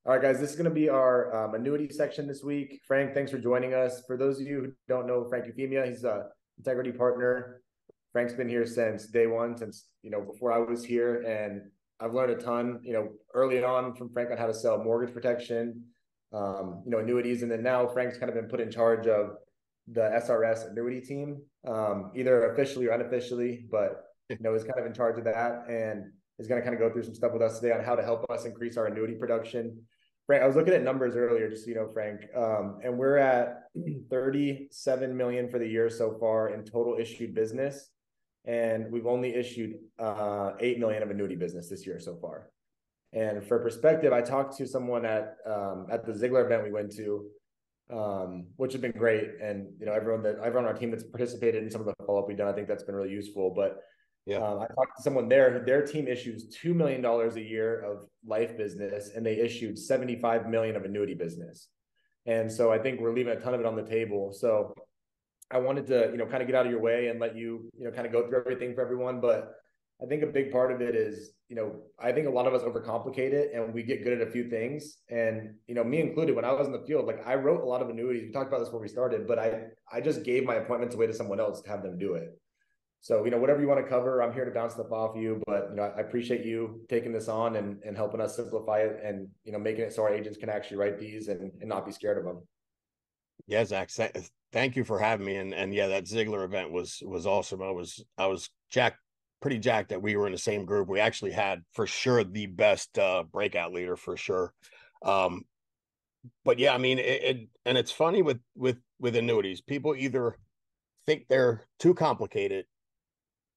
All right, guys, this is going to be our annuity section this week. Frank, thanks for joining us. For those of you who don't know Frank Eufemia, he's a integrity partner. Frank's been here since day one, since before I was here, and I've learned a ton. Early on from Frank on how to sell mortgage protection, annuities, and then now Frank's kind of been put in charge of the SRS annuity team, either officially or unofficially, but is kind of in charge of that and is going to kind of go through some stuff with us today on how to help us increase our annuity production. Frank, I was looking at numbers earlier, just so you know, Frank, and we're at 37 million for the year so far in total issued business, and we've only issued 8 million of annuity business this year so far. And for perspective, I talked to someone at the Ziegler event we went to, which has been great, and everyone on our team that's participated in some of the follow-up we've done, I think that's been really useful. But yeah, I talked to someone there. Their team issues $2 million a year of life business, and they issued 75 million of annuity business. And so I think we're leaving a ton of it on the table. So I wanted to, kind of get out of your way and let you, kind of go through everything for everyone. But I think a big part of it is, I think a lot of us overcomplicate it and we get good at a few things. And, me included, when I was in the field, like I wrote a lot of annuities. We talked about this before we started, but I just gave my appointments away to someone else to have them do it. So, whatever you want to cover, I'm here to bounce stuff off you, but, I appreciate you taking this on and helping us simplify it and, making it so our agents can actually write these and not be scared of them. Yeah, Zach, thank you for having me. And yeah, that Ziegler event was awesome. I was pretty jacked that we were in the same group. We actually had for sure the best breakout leader for sure. But yeah, I mean, and it's funny with annuities. People either think they're too complicated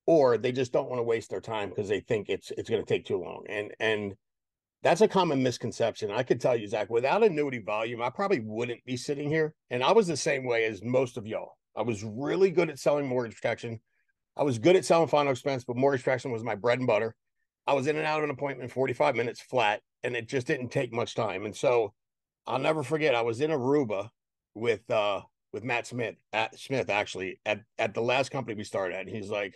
or they just don't want to waste their time because they think it's going to take too long. And that's a common misconception. I could tell you, Zach, without annuity volume, I probably wouldn't be sitting here. And I was the same way as most of y'all. I was really good at selling mortgage protection. I was good at selling final expense, but mortgage protection was my bread and butter. I was in and out of an appointment 45 minutes flat, and it just didn't take much time. And so I'll never forget, I was in Aruba with Matt Smith actually at the last company we started at. And he's like,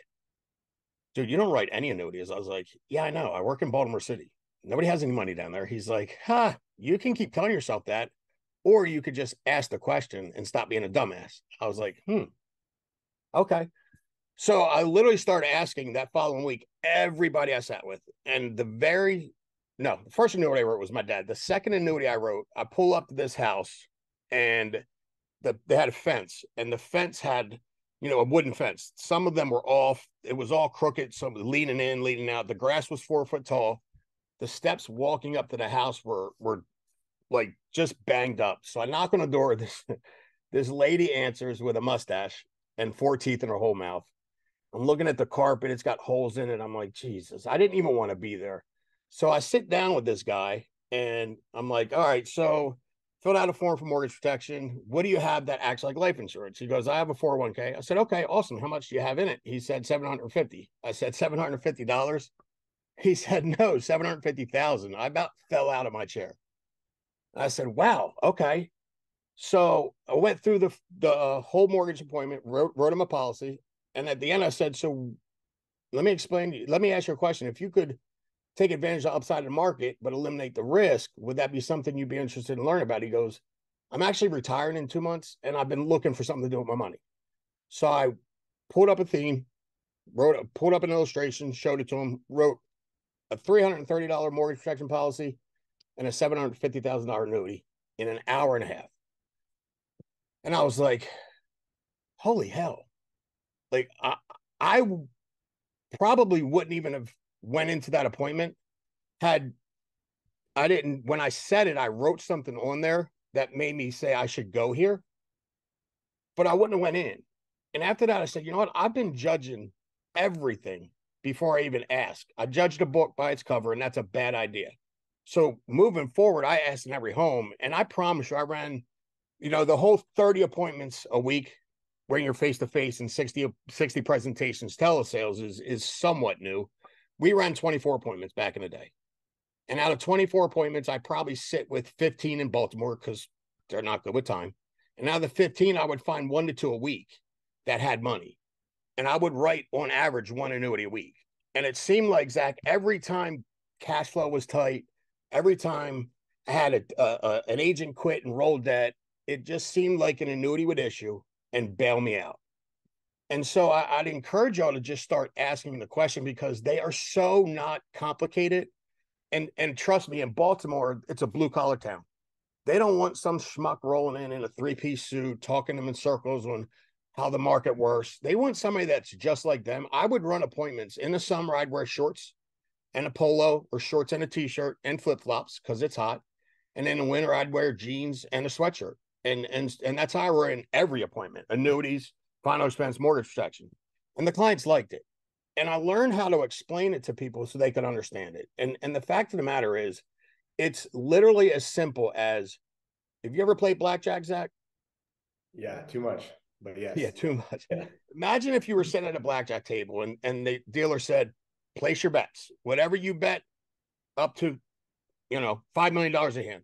dude, you don't write any annuities. I was like, yeah, I know. I work in Baltimore City. Nobody has any money down there. He's like, you can keep telling yourself that, or you could just ask the question and stop being a dumbass. I was like, okay. So I literally started asking that following week, everybody I sat with. And the first annuity I wrote was my dad. The second annuity I wrote, I pull up to this house and they had a fence, and the fence had, a wooden fence. Some of them were off. It was all crooked. Some leaning in, leaning out. The grass was 4 foot tall. The steps walking up to the house were like just banged up. So I knock on the door. This lady answers with a mustache and 4 teeth in her whole mouth. I'm looking at the carpet. It's got holes in it. I'm like, Jesus, I didn't even want to be there. So I sit down with this guy and I'm like, all right, so filled out a form for mortgage protection. What do you have that acts like life insurance? He goes, I have a 401k. I said, okay, awesome. How much do you have in it? He said, 750. I said, $750. He said, no, 750,000. I about fell out of my chair. I said, wow, okay. So I went through the whole mortgage appointment, wrote him a policy. And at the end, I said, so let me explain to you. Let me ask you a question. If you could take advantage of the upside of the market, but eliminate the risk, would that be something you'd be interested in learning about? He goes, I'm actually retiring in 2 months, and I've been looking for something to do with my money. So I pulled up a theme, pulled up an illustration, showed it to him, wrote a $330 mortgage protection policy and a $750,000 annuity in an hour and a half. And I was like, holy hell. Like I probably wouldn't even have went into that appointment when I said it, I wrote something on there that made me say I should go here, but I wouldn't have went in. And after that, I said, you know what? I've been judging everything before I even ask. I judged a book by its cover, and that's a bad idea. So moving forward, I asked in every home, and I promise you, I ran, the whole 30 appointments a week where you're face to face and 60 presentations. Telesales is somewhat new. We ran 24 appointments back in the day. And out of 24 appointments, I probably sit with 15 in Baltimore because they're not good with time. And out of the 15, I would find 1 to 2 a week that had money. And I would write on average 1 annuity a week. And it seemed like, Zach, every time cash flow was tight, every time had an agent quit and rolled debt. It just seemed like an annuity would issue and bail me out. And so I'd encourage y'all to just start asking the question, because they are so not complicated. And trust me, in Baltimore, it's a blue collar town. They don't want some schmuck rolling in a 3-piece suit, talking to them in circles on how the market works. They want somebody that's just like them. I would run appointments. In the summer, I'd wear shorts and a polo, or shorts and a t-shirt and flip-flops because it's hot. And in the winter, I'd wear jeans and a sweatshirt. And that's how I were in every appointment: annuities, final expense, mortgage protection. And the clients liked it. And I learned how to explain it to people so they could understand it. And the fact of the matter is, it's literally as simple as, have you ever played blackjack, Zach? Yeah, too much, but Yeah, yes. too much. Imagine if you were sitting at a blackjack table and the dealer said, place your bets. Whatever you bet up to, $5 million a hand.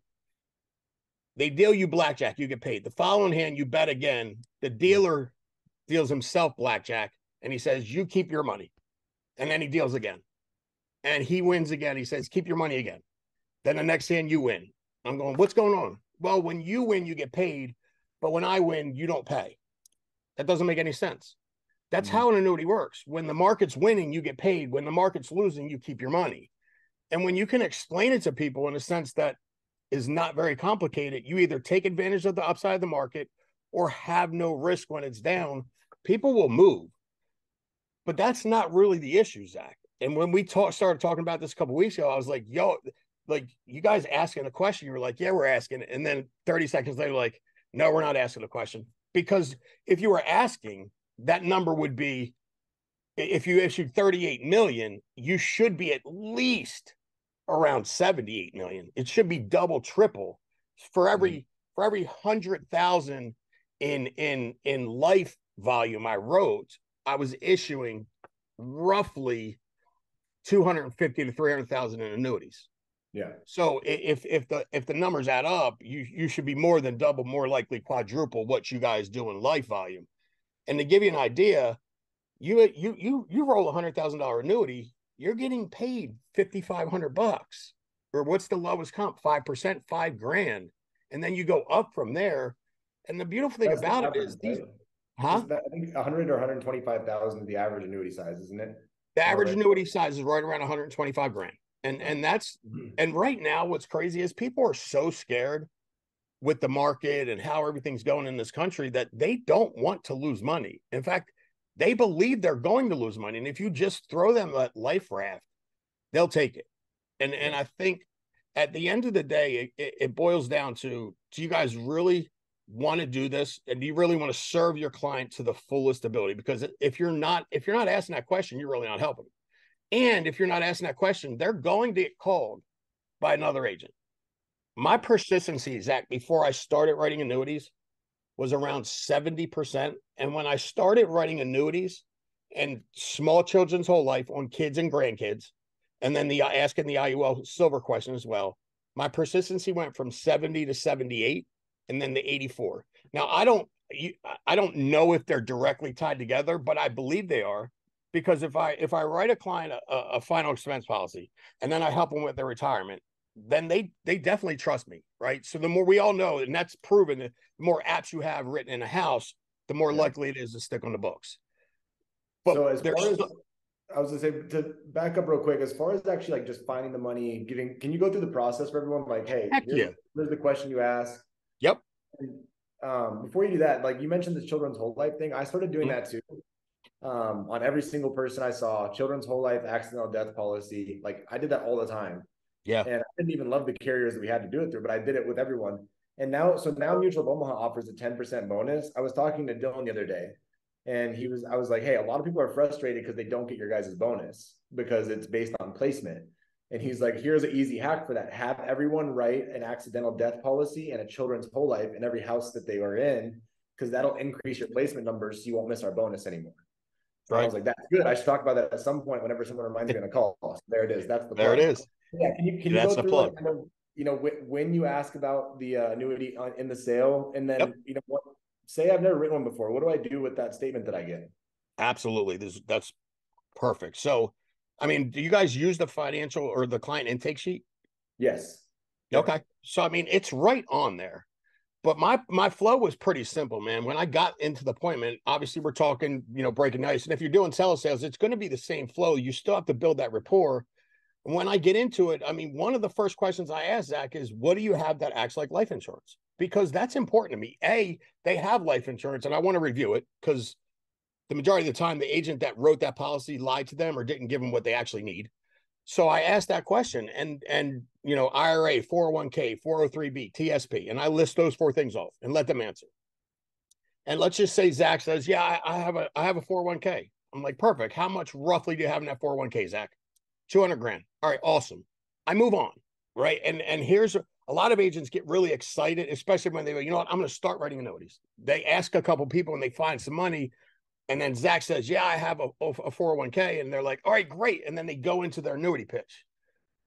They deal you blackjack, you get paid. The following hand, you bet again. The dealer deals himself blackjack, and he says, you keep your money. And then he deals again. And he wins again. He says, keep your money again. Then the next hand, you win. I'm going, what's going on? Well, when you win, you get paid. But when I win, you don't pay. That doesn't make any sense. That's how an annuity works. When the market's winning, you get paid. When the market's losing, you keep your money. And when you can explain it to people in a sense that is not very complicated, you either take advantage of the upside of the market or have no risk when it's down. People will move. But that's not really the issue, Zach. And when we started talking about this a couple of weeks ago, I was like, yo, like, you guys asking a question. You were like, yeah, we're asking. And then 30 seconds later, like, no, we're not asking a question. Because if you were asking, that number would be, if you issued 38 million, you should be at least around 78 million. It should be double, triple for every 100,000 in life volume I wrote. I was issuing roughly 250 to 300,000 in annuities. Yeah. So if the numbers add up, you should be more than double, more likely quadruple what you guys do in life volume. And to give you an idea, you roll $100,000 annuity, you're getting paid $5,500, or what's the lowest comp? 5%, $5,000, and then you go up from there. And the beautiful thing That's the about it average, is these, right? huh? I think 100 or 125,000 is the average annuity size, isn't it? The Am I average right? annuity size is right around 125,000. And that's, and right now what's crazy is people are so scared with the market and how everything's going in this country that they don't want to lose money. In fact, they believe they're going to lose money. And if you just throw them a life raft, they'll take it. And I think at the end of the day, it boils down to, do you guys really want to do this? And do you really want to serve your client to the fullest ability? Because if you're not asking that question, you're really not helping them. And if you're not asking that question, they're going to get called by another agent. My persistency, Zach, before I started writing annuities was around 70%. And when I started writing annuities and small children's whole life on kids and grandkids, and then asking the IUL silver question as well, my persistency went from 70 to 78 and then to 84. Now, I don't know if they're directly tied together, but I believe they are, because if I write a client a final expense policy and then I help them with their retirement, then they definitely trust me, right? So the more, we all know, and that's proven, that the more apps you have written in a house, the more likely it is to stick on the books. But So as far there's, as I was gonna say, to back up real quick, as far as actually like just finding the money, can you go through the process for everyone? Like, hey, heck yeah, here's the question you ask. yep, And, before you do that, like you mentioned the children's whole life thing, I started doing mm-hmm. that too. On every single person I saw, children's whole life accidental death policy. Like I did that all the time. Yeah, And I didn't even love the carriers that we had to do it through, but I did it with everyone. And now Mutual of Omaha offers a 10% bonus. I was talking to Dylan the other day, and I was like, hey, a lot of people are frustrated because they don't get your guys' bonus because it's based on placement. And he's like, here's an easy hack for that. Have everyone write an accidental death policy and a children's whole life in every house that they are in, because that'll increase your placement numbers so you won't miss our bonus anymore. And I right. was like, that's good. I should talk about that at some point whenever someone reminds me on a call. So there it is. That's the There it plug. is. Yeah. Can you That's go the through like plug. kind of, when you ask about the annuity in the sale, and Yep, then what? Say I've never written one before. What do I do with that statement that I get? absolutely. That's perfect. So, I mean, do you guys use the financial or the client intake sheet? Yes. Yep. Okay. So I mean, it's right on there. But my flow was pretty simple, man. When I got into the appointment, obviously we're talking, breaking ice. And if you're doing telesales, it's going to be the same flow. You still have to build that rapport. And when I get into it, I mean, one of the first questions I ask Zach is, what do you have that acts like life insurance? Because that's important to me. A, they have life insurance, and I want to review it because the majority of the time, the agent that wrote that policy lied to them or didn't give them what they actually need. So I asked that question, and IRA, 401k, 403b, TSP, and I list those four things off and let them answer. And let's just say Zach says, "Yeah, I have a 401k." I'm like, "Perfect. How much roughly do you have in that 401k, Zach?" 200 grand. All right, awesome. I move on, right? And here's a lot of agents get really excited, especially when they go, you know what, I'm going to start writing annuities. They ask a couple people and they find some money, and then Zach says, "Yeah, I have a 401k," and they're like, "All right, great." And then they go into their annuity pitch.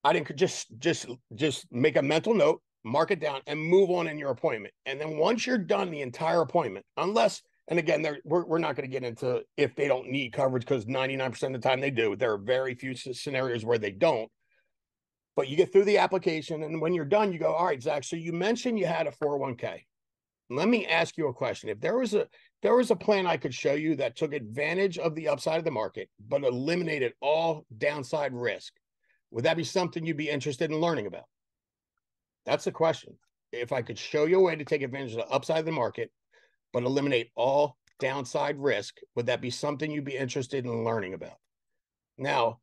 I didn't just make a mental note, mark it down, and move on in your appointment. And then once you're done the entire appointment, unless, and again, we're not going to get into if they don't need coverage because 99% of the time they do. There are very few scenarios where they don't. But you get through the application, and when you're done, you go, "All right, Zach. So you mentioned you had a 401k. Let me ask you a question. If there was a plan I could show you that took advantage of the upside of the market, but eliminated all downside risk, would that be something you'd be interested in learning about?" That's the question. If I could show you a way to take advantage of the upside of the market, but eliminate all downside risk, would that be something you'd be interested in learning about? Now,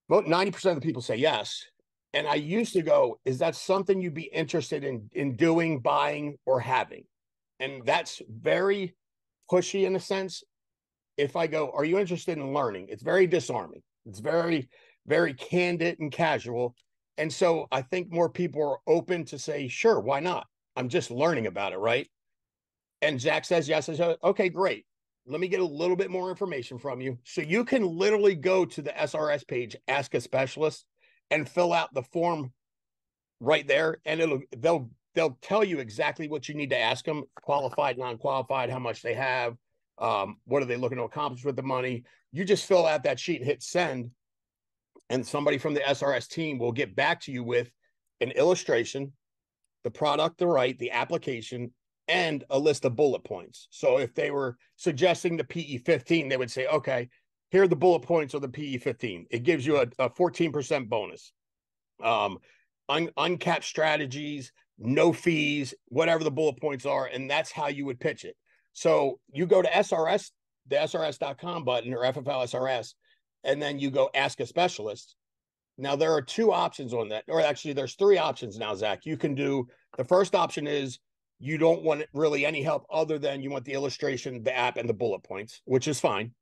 about 90% of the people say yes. And I used to go, is that something you'd be interested in doing, buying, or having? And that's very pushy in a sense. If I go, are you interested in learning? It's very disarming. It's very, very candid and casual. And so I think more people are open to say, sure, why not? I'm just learning about it, right? And Zach says, yes. I said, okay, great. Let me get a little bit more information from you. So you can literally go to the SRS page, ask a specialist, and fill out the form right there. And they'll tell you exactly what you need to ask them, qualified, non-qualified, how much they have, what are they looking to accomplish with the money. You just fill out that sheet and hit send, and somebody from the SRS team will get back to you with an illustration, the product to write, the application, and a list of bullet points. So if they were suggesting the PE15, they would say, okay, here are the bullet points of the PE15. It gives you a 14% bonus. Uncapped strategies, no fees, whatever the bullet points are, and that's how you would pitch it. So you go to SRS, the SRS.com button or FFL SRS, and then you go ask a specialist. Now there are two options on that, or actually there's three options now, Zach. You can do, the first option is you don't want really any help other than you want the illustration, the app, and the bullet points, which is fine.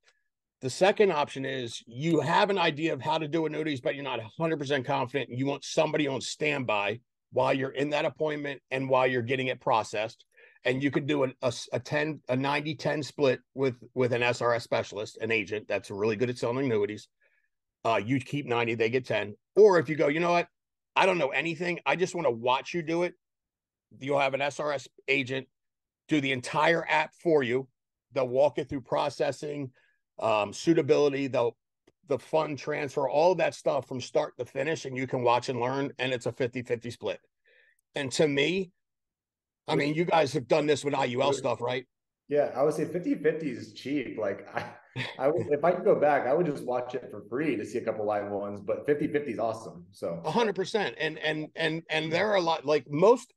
The second option is you have an idea of how to do annuities, but you're not 100% confident, and you want somebody on standby while you're in that appointment and while you're getting it processed. And you could do a 90-10 split with an SRS specialist, an agent that's really good at selling annuities. You keep 90, they get 10. Or if you go, you know what? I don't know anything. I just want to watch you do it. You'll have an SRS agent do the entire app for you. They'll walk it through processing, suitability, the fund transfer, all that stuff from start to finish, and you can watch and learn, and it's a 50-50 split. And to me, I mean, you guys have done this with IUL stuff, right? Yeah, I would say 50-50 is cheap. Like I would, if I could go back, I would just watch it for free to see a couple live ones, but 50-50 is awesome. So 100%. And there are a lot, like most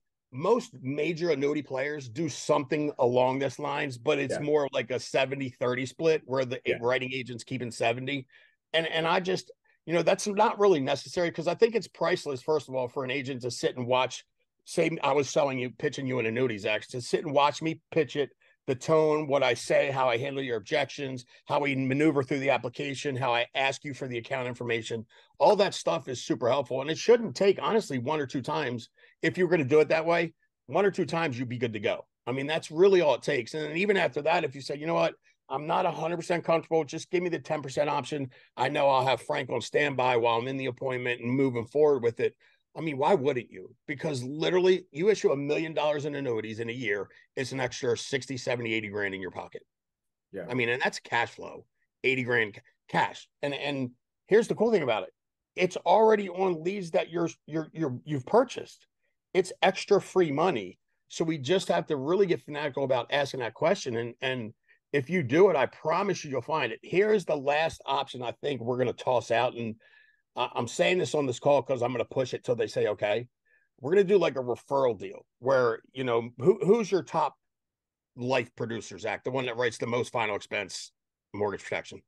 major annuity players do something along this lines, but it's yeah, more like a 70-30 split where the yeah, writing agents keeping 70. And I just, that's not really necessary because I think it's priceless, first of all, for an agent to sit and watch. Say I was pitching you an annuities, actually, to sit and watch me pitch it, the tone, what I say, how I handle your objections, how we maneuver through the application, how I ask you for the account information. All that stuff is super helpful. And it shouldn't take, honestly, one or two times. If you were going to do it that way, one or two times, you'd be good to go. I mean, that's really all it takes. And then even after that, if you say, you know what, I'm not 100% comfortable, just give me the 10% option. I know I'll have Frank on standby while I'm in the appointment and moving forward with it. I mean, why wouldn't you? Because literally, you issue $1 million in annuities in a year, it's an extra 60, 70, 80 grand in your pocket. yeah. I mean, and that's cash flow, 80 grand cash. And here's the cool thing about it. it's already on leads that you've purchased. It's extra free money. So we just have to really get fanatical about asking that question. And if you do it, I promise you'll find it. Here's the last option I think we're going to toss out. And I'm saying this on this call because I'm going to push it till they say, okay, we're going to do like a referral deal where, who's your top life producer, Zach, the one that writes the most final expense mortgage protection?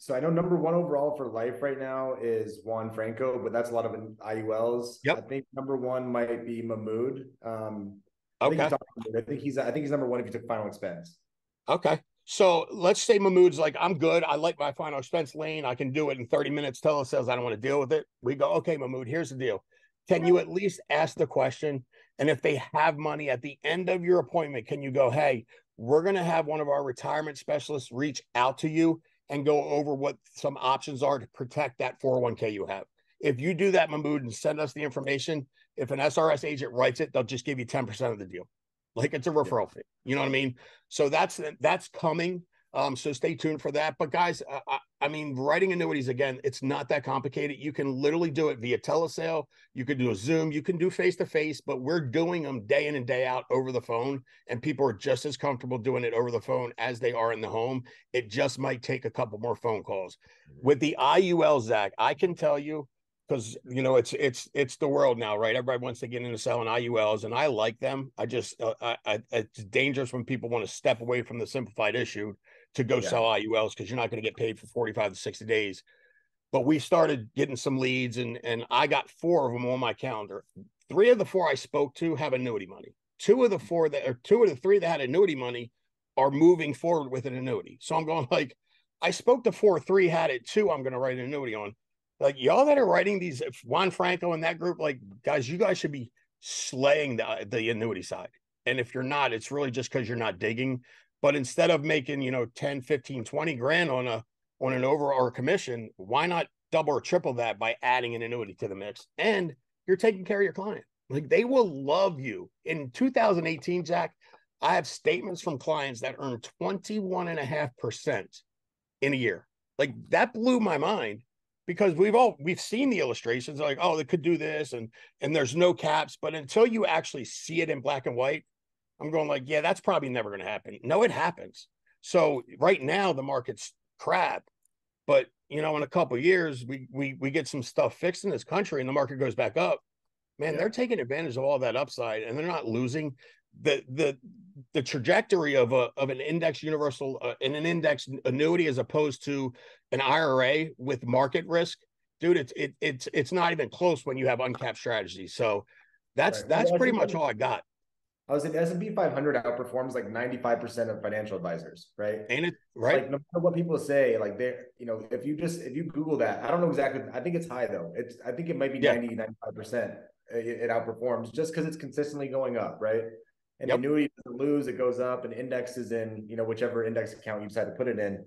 So I know number one overall for life right now is Juan Franco, but that's a lot of IULs. I Yep. think number one might be Mahmood. I think you Okay. talked about it. I think he's number one if you took final expense. Okay. So let's say Mahmood's like, I'm good. I like my final expense lane. I can do it in 30 minutes. Telesales, I don't want to deal with it. We go, okay, Mahmood, here's the deal. Can you at least ask the question? And if they have money at the end of your appointment, can you go, hey, we're going to have one of our retirement specialists reach out to you and go over what some options are to protect that 401k you have? If you do that, Mahmood, and send us the information, if an SRS agent writes it, they'll just give you 10% of the deal. Like it's a Yeah. referral fee. You know what I mean? So that's coming. So stay tuned for that. But guys, I mean, writing annuities again, it's not that complicated. You can literally do it via telesale. You can do a Zoom. You can do face to face. But we're doing them day in and day out over the phone, and people are just as comfortable doing it over the phone as they are in the home. It just might take a couple more phone calls. With the IUL, Zach, I can tell you because it's the world now, right? Everybody wants to get into selling IULs, and I like them. I just it's dangerous when people want to step away from the simplified issue to go sell IULs because you're not going to get paid for 45 to 60 days. But we started getting some leads, and I got 4 of them on my calendar. 3 of the 4 I spoke to have annuity money. 2 of the 3 that had annuity money are moving forward with an annuity. So I'm going like, I spoke to 4, 3 had it, 2 I'm going to write an annuity on. Like y'all that are writing these, Juan Franco and that group, like guys, you guys should be slaying the annuity side. And if you're not, it's really just because you're not digging. But instead of making 10, 15, 20 grand on an overall commission, why not double or triple that by adding an annuity to the mix? And you're taking care of your client. Like they will love you. In 2018, Jack, I have statements from clients that earn 21.5% in a year. Like that blew my mind because we've seen the illustrations like, oh, they could do this and there's no caps. But until you actually see it in black and white, I'm going like, yeah, that's probably never going to happen. No, it happens. So right now the market's crap, but in a couple of years we get some stuff fixed in this country and the market goes back up. Man, they're taking advantage of all that upside and they're not losing the trajectory of an index universal in an index annuity as opposed to an IRA with market risk. Dude, it's not even close when you have uncapped strategies. So that's pretty much all I got. I was in S&P 500 outperforms like 95% of financial advisors, right? Ain't it So right? like no matter what people say, like if you Google that, I don't know exactly. I think it's high though. I think it might be Yeah. 90-95%. It outperforms just because it's consistently going up, right? And the Yep. annuity doesn't lose, it goes up, and indexes in, whichever index account you decide to put it in.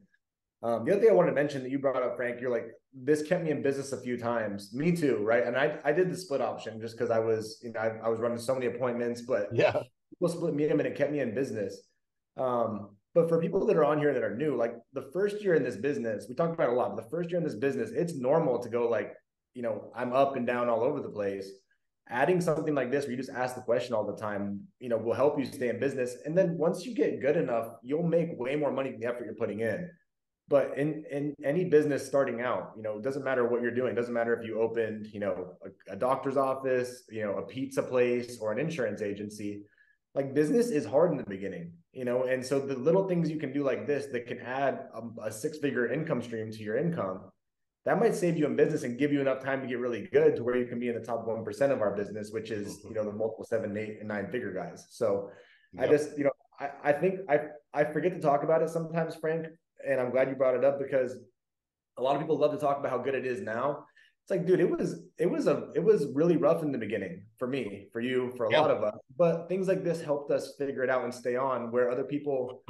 The other thing I wanted to mention that you brought up, Frank, you're like, this kept me in business a few times. Me too, right? And I did the split option just because I was, I was running so many appointments, but Yeah. people split me in and it kept me in business. But for people that are on here that are new, like the first year in this business, we talked about it a lot, but the first year in this business, it's normal to go like, I'm up and down all over the place. Adding something like this where you just ask the question all the time, will help you stay in business. And then once you get good enough, you'll make way more money than the effort you're putting in. But in any business starting out, it doesn't matter what you're doing. It doesn't matter if you opened, a doctor's office, a pizza place or an insurance agency. Like business is hard in the beginning, and so the little things you can do like this that can add a 6-figure income stream to your income, that might save you in business and give you enough time to get really good to where you can be in the top 1% of our business, which is, the multiple 7, 8, and 9-figure guys. So I just, I think I forget to talk about it sometimes, Frank, and I'm glad you brought it up because a lot of people love to talk about how good it is now. It's like, dude, it was really rough in the beginning for me, for you, for a Yeah. lot of us. But things like this helped us figure it out and stay on, where other people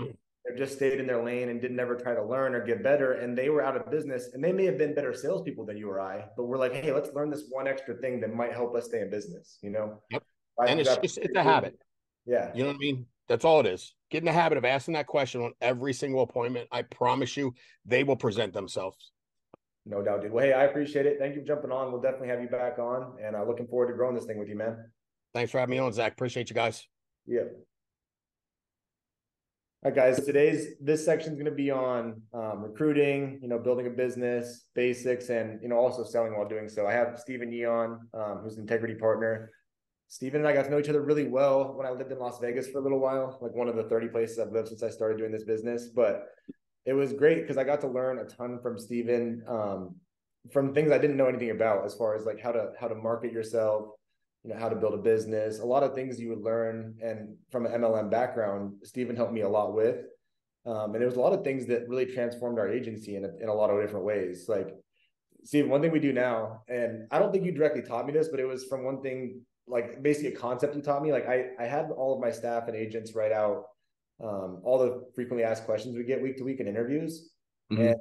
have just stayed in their lane and didn't ever try to learn or get better, and they were out of business. And they may have been better salespeople than you or I, but we're like, hey, let's learn this one extra thing that might help us stay in business. Yep. I And got it's a habit. yeah. You know what I mean? That's all it is. Get in the habit of asking that question on every single appointment. I promise you, they will present themselves. No doubt, dude. Well, hey, I appreciate it. Thank you for jumping on. We'll definitely have you back on, and looking forward to growing this thing with you, man. Thanks for having me on, Zach. Appreciate you guys. Yeah. All right, guys. This section is going to be on recruiting, building a business, basics, and also selling while doing so. I have Stephen Yeon, who's an integrity partner. Stephen and I got to know each other really well when I lived in Las Vegas for a little while, like one of the 30 places I've lived since I started doing this business. But it was great because I got to learn a ton from Stephen, from things I didn't know anything about, as far as like how to market yourself, how to build a business, a lot of things you would learn. And from an MLM background, Stephen helped me a lot with. And there was a lot of things that really transformed our agency in a lot of different ways. Like, Steve, one thing we do now, and I don't think you directly taught me this, but it was from one thing, like basically a concept you taught me. Like I had all of my staff and agents write out all the frequently asked questions we get week to week in interviews. Mm-hmm. And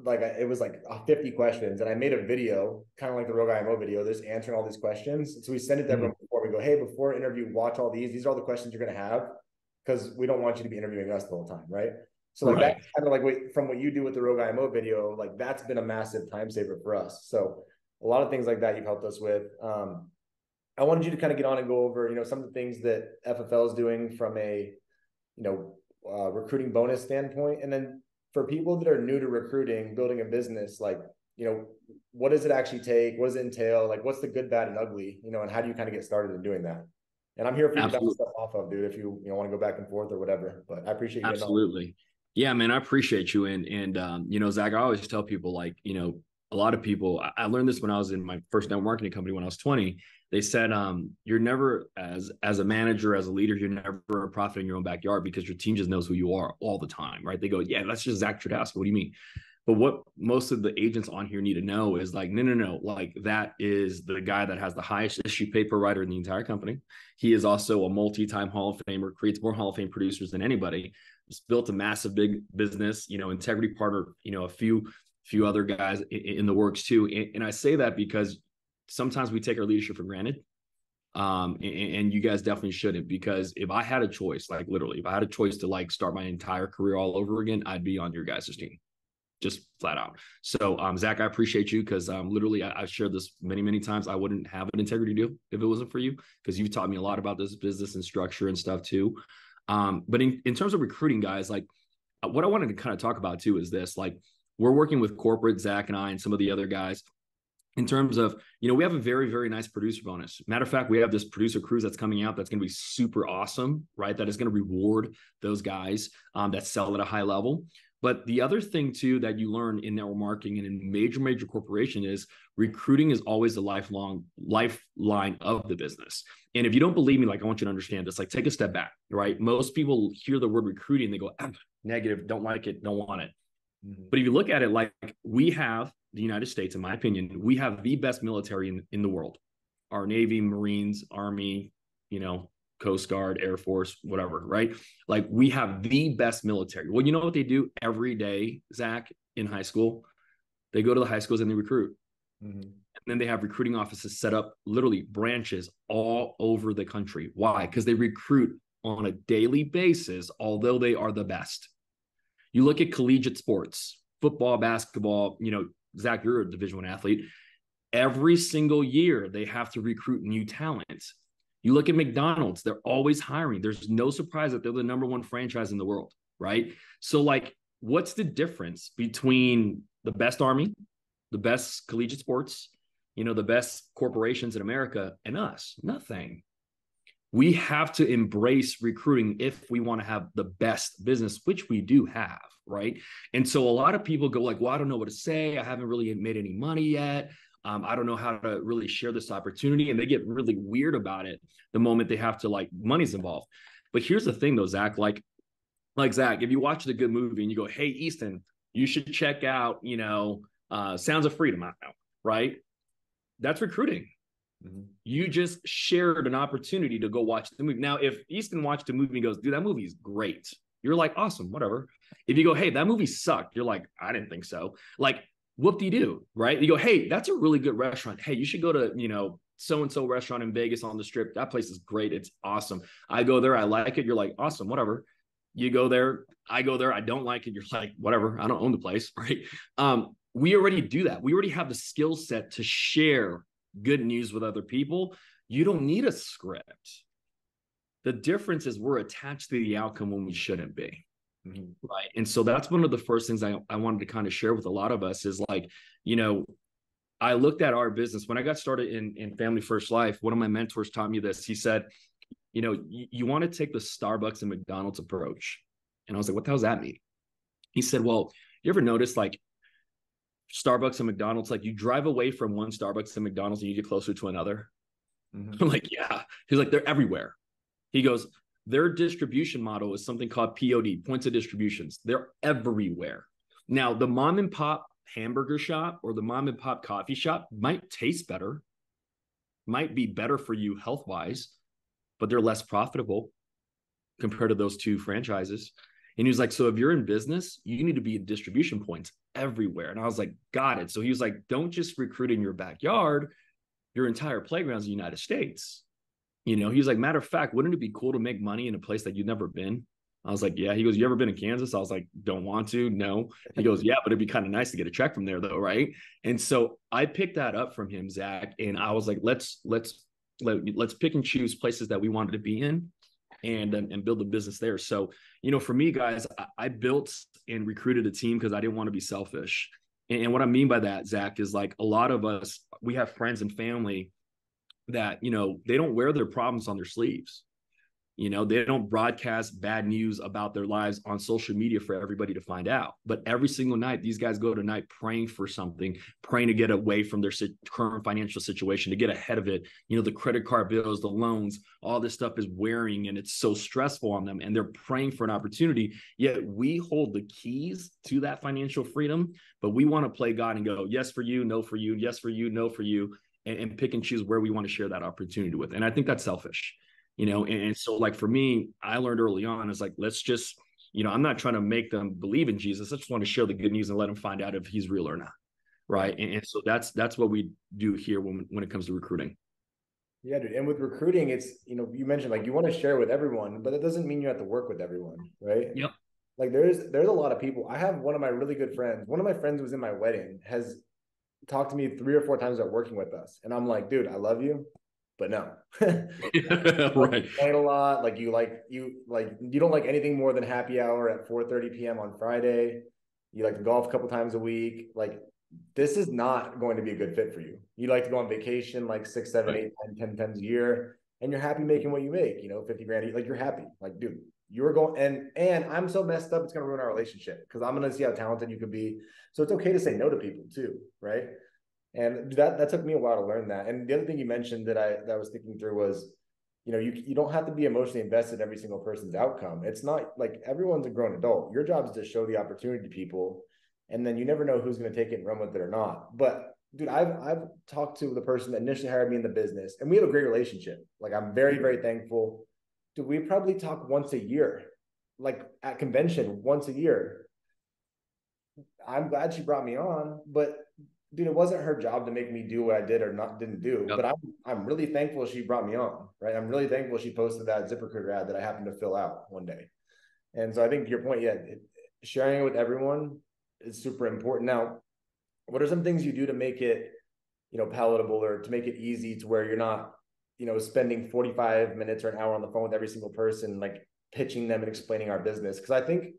like it was like 50 questions, and I made a video, kind of like the Rogue IMO video, just answering all these questions. So we send it to everyone before we go, hey, before interview, watch all these are all the questions you're going to have, because we don't want you to be interviewing us the whole time, right? So like that's kind of like from what you do with the Rogue IMO video, like that's been a massive time saver for us. So a lot of things like that you've helped us with. I wanted you to kind of get on and go over, some of the things that FFL is doing from a, recruiting bonus standpoint. And then for people that are new to recruiting, building a business, like, what does it actually take? What does it entail? Like, what's the good, bad, and ugly, and how do you kind of get started in doing that? And I'm here for you to bounce stuff off of, dude, if you want to go back and forth or whatever, but I appreciate you. Absolutely. Yeah, man, I appreciate you. And Zach, I always tell people, like, a lot of people, I learned this when I was in my first network marketing company when I was 20. They said, you're never, as a manager, as a leader, you're never a prophet in your own backyard, because your team just knows who you are all the time, right? They go, yeah, that's just Zach Trudowski. What do you mean? But what most of the agents on here need to know is like, no. Like, that is the guy that has the highest issue paper writer in the entire company. He is also a multi-time Hall of Famer, creates more Hall of Fame producers than anybody. He's built a massive big business, integrity partner, a few other guys in the works too. And I say that because sometimes we take our leadership for granted. And you guys definitely shouldn't, because if I had a choice, like literally, if I had a choice to like start my entire career all over again, I'd be on your guys' team. Just flat out. So, Zach, I appreciate you, because literally I've shared this many times. I wouldn't have an integrity deal if it wasn't for you, because you've taught me a lot about this business and structure and stuff too. But in terms of recruiting, guys, like what I wanted to kind of talk about too is this, like we're working with corporate, Zach and I and some of the other guys, in terms of, we have a very, very nice producer bonus. Matter of fact, we have this producer cruise that's coming out that's going to be super awesome, right? That is going to reward those guys that sell at a high level. But the other thing too that you learn in network marketing and in major corporation is recruiting is always the lifeline of the business. And if you don't believe me, like I want you to understand this, like take a step back, right? Most people hear the word recruiting, they go, negative, don't like it, don't want it. Mm-hmm. But if you look at it, like we have the United States, in my opinion, we have the best military in the world. Our Navy, Marines, Army, Coast Guard, Air Force, whatever, right? Like we have the best military. Well, you know what they do every day, Zach, in high school? They go to the high schools and they recruit. Mm-hmm. And then they have recruiting offices set up, literally branches all over the country. Why? Because they recruit on a daily basis, although they are the best. You look at collegiate sports, football, basketball, Zach, you're a Division I athlete. Every single year, they have to recruit new talent. You look at McDonald's, they're always hiring. There's no surprise that they're the number one franchise in the world, right? So like, what's the difference between the best Army, the best collegiate sports, the best corporations in America, and us? Nothing. We have to embrace recruiting if we want to have the best business, which we do have, right? And so a lot of people go like, well, I don't know what to say. I haven't really made any money yet. I don't know how to really share this opportunity. And they get really weird about it the moment they have to, like, money's involved. But here's the thing though, Zach, like Zach, if you watch a good movie and you go, hey, Easton, you should check out, Sounds of Freedom, right? That's recruiting. Mm-hmm. You just shared an opportunity to go watch the movie. Now, if Easton watched a movie and goes, dude, that movie is great, you're like, awesome, whatever. If you go, hey, that movie sucked, you're like, I didn't think so. Like, whoop-de-doo, right? You go, hey, that's a really good restaurant. Hey, you should go to, so-and-so restaurant in Vegas on the Strip. That place is great. It's awesome. I go there. I like it. You're like, awesome, whatever. You go there. I go there. I don't like it. You're like, whatever. I don't own the place, right? we already do that. We already have the skill set to share good news with other people. You don't need a script. The difference is we're attached to the outcome when we shouldn't be. Mm-hmm. Right. And so that's one of the first things I wanted to kind of share with a lot of us is like, I looked at our business when I got started in Family First Life. One of my mentors taught me this. He said, you want to take the Starbucks and McDonald's approach. And I was like, what the hell does that mean? He said, well, you ever notice like Starbucks and McDonald's, like you drive away from one Starbucks and McDonald's and you get closer to another? Mm-hmm. I'm like, yeah. He's like, they're everywhere. He goes, their distribution model is something called POD, points of distributions. They're everywhere. Now, the mom and pop hamburger shop or the mom and pop coffee shop might taste better, might be better for you health-wise, but they're less profitable compared to those two franchises. And he was like, so if you're in business, you need to be at distribution points everywhere. And I was like, got it. So he was like, don't just recruit in your backyard, your entire playground's the United States. He was like, matter of fact, wouldn't it be cool to make money in a place that you've never been? I was like, yeah. He goes, you ever been in Kansas? I was like, don't want to. No. He goes, yeah, but it'd be kind of nice to get a check from there though. Right. And so I picked that up from him, Zach. And I was like, let's pick and choose places that we wanted to be in and build a business there. So, for me, guys, I built and recruited a team because I didn't want to be selfish. And what I mean by that, Zach, is like a lot of us, we have friends and family that, they don't wear their problems on their sleeves. They don't broadcast bad news about their lives on social media for everybody to find out. But every single night, these guys go to night praying for something, praying to get away from their current financial situation, to get ahead of it. The credit card bills, the loans, all this stuff is wearing and it's so stressful on them. And they're praying for an opportunity. Yet we hold the keys to that financial freedom, but we want to play God and go, yes for you, no for you, yes for you, no for you, and pick and choose where we want to share that opportunity with. And I think that's selfish. And so like for me, I learned early on is like, let's just, I'm not trying to make them believe in Jesus. I just want to share the good news and let them find out if he's real or not. Right. And so that's what we do here when it comes to recruiting. Yeah, dude. And with recruiting, it's, you mentioned like you want to share with everyone, but it doesn't mean you have to work with everyone. Right. Yep. Like there's a lot of people. I have one of my really good friends. One of my friends who was in my wedding has talked to me 3 or 4 times about working with us. And I'm like, dude, I love you, but no. Right. Playing a lot. Like you don't like anything more than happy hour at 4:30 p.m. on Friday. You like to golf a couple times a week. Like this is not going to be a good fit for you. You like to go on vacation like 6, 7, 8, 10 times a year, and you're happy making what you make, 50 grand. Like you're happy. Like, dude, you're going and I'm so messed up, it's gonna ruin our relationship because I'm gonna see how talented you could be. So it's okay to say no to people too, right? And that took me a while to learn that. And the other thing you mentioned that I was thinking through was, you don't have to be emotionally invested in every single person's outcome. It's not like everyone's a grown adult. Your job is to show the opportunity to people, and then you never know who's going to take it and run with it or not. But dude, I've talked to the person that initially hired me in the business, and we have a great relationship. Like I'm very, very thankful. Dude, we probably talk once a year, like at convention once a year. I'm glad she brought me on, but dude, it wasn't her job to make me do what I did or didn't do. Yep. But I'm really thankful she brought me on, right? I'm really thankful she posted that ZipRecruiter ad that I happened to fill out one day. And so I think to your point, sharing it with everyone is super important. Now, what are some things you do to make it, palatable or to make it easy to where you're not, spending 45 minutes or an hour on the phone with every single person, like pitching them and explaining our business? Because I think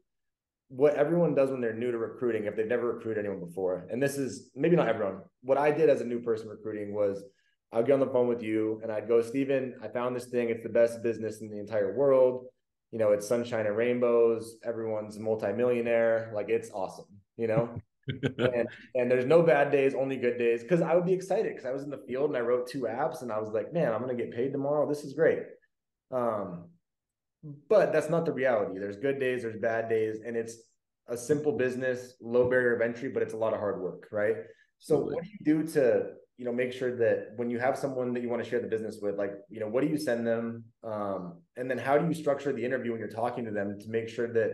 what everyone does when they're new to recruiting, if they've never recruited anyone before, and this is maybe not everyone, what I did as a new person recruiting was I'd get on the phone with you and I'd go, Steven, I found this thing. It's the best business in the entire world. It's sunshine and rainbows. Everyone's multimillionaire. Like it's awesome, and there's no bad days, only good days. Cause I would be excited because I was in the field and I wrote 2 apps and I was like, man, I'm going to get paid tomorrow. This is great. But that's not the reality. There's good days, there's bad days, and it's a simple business, low barrier of entry, but it's a lot of hard work, right? So what do you do to, make sure that when you have someone that you want to share the business with, like, what do you send them? And then how do you structure the interview when you're talking to them to make sure that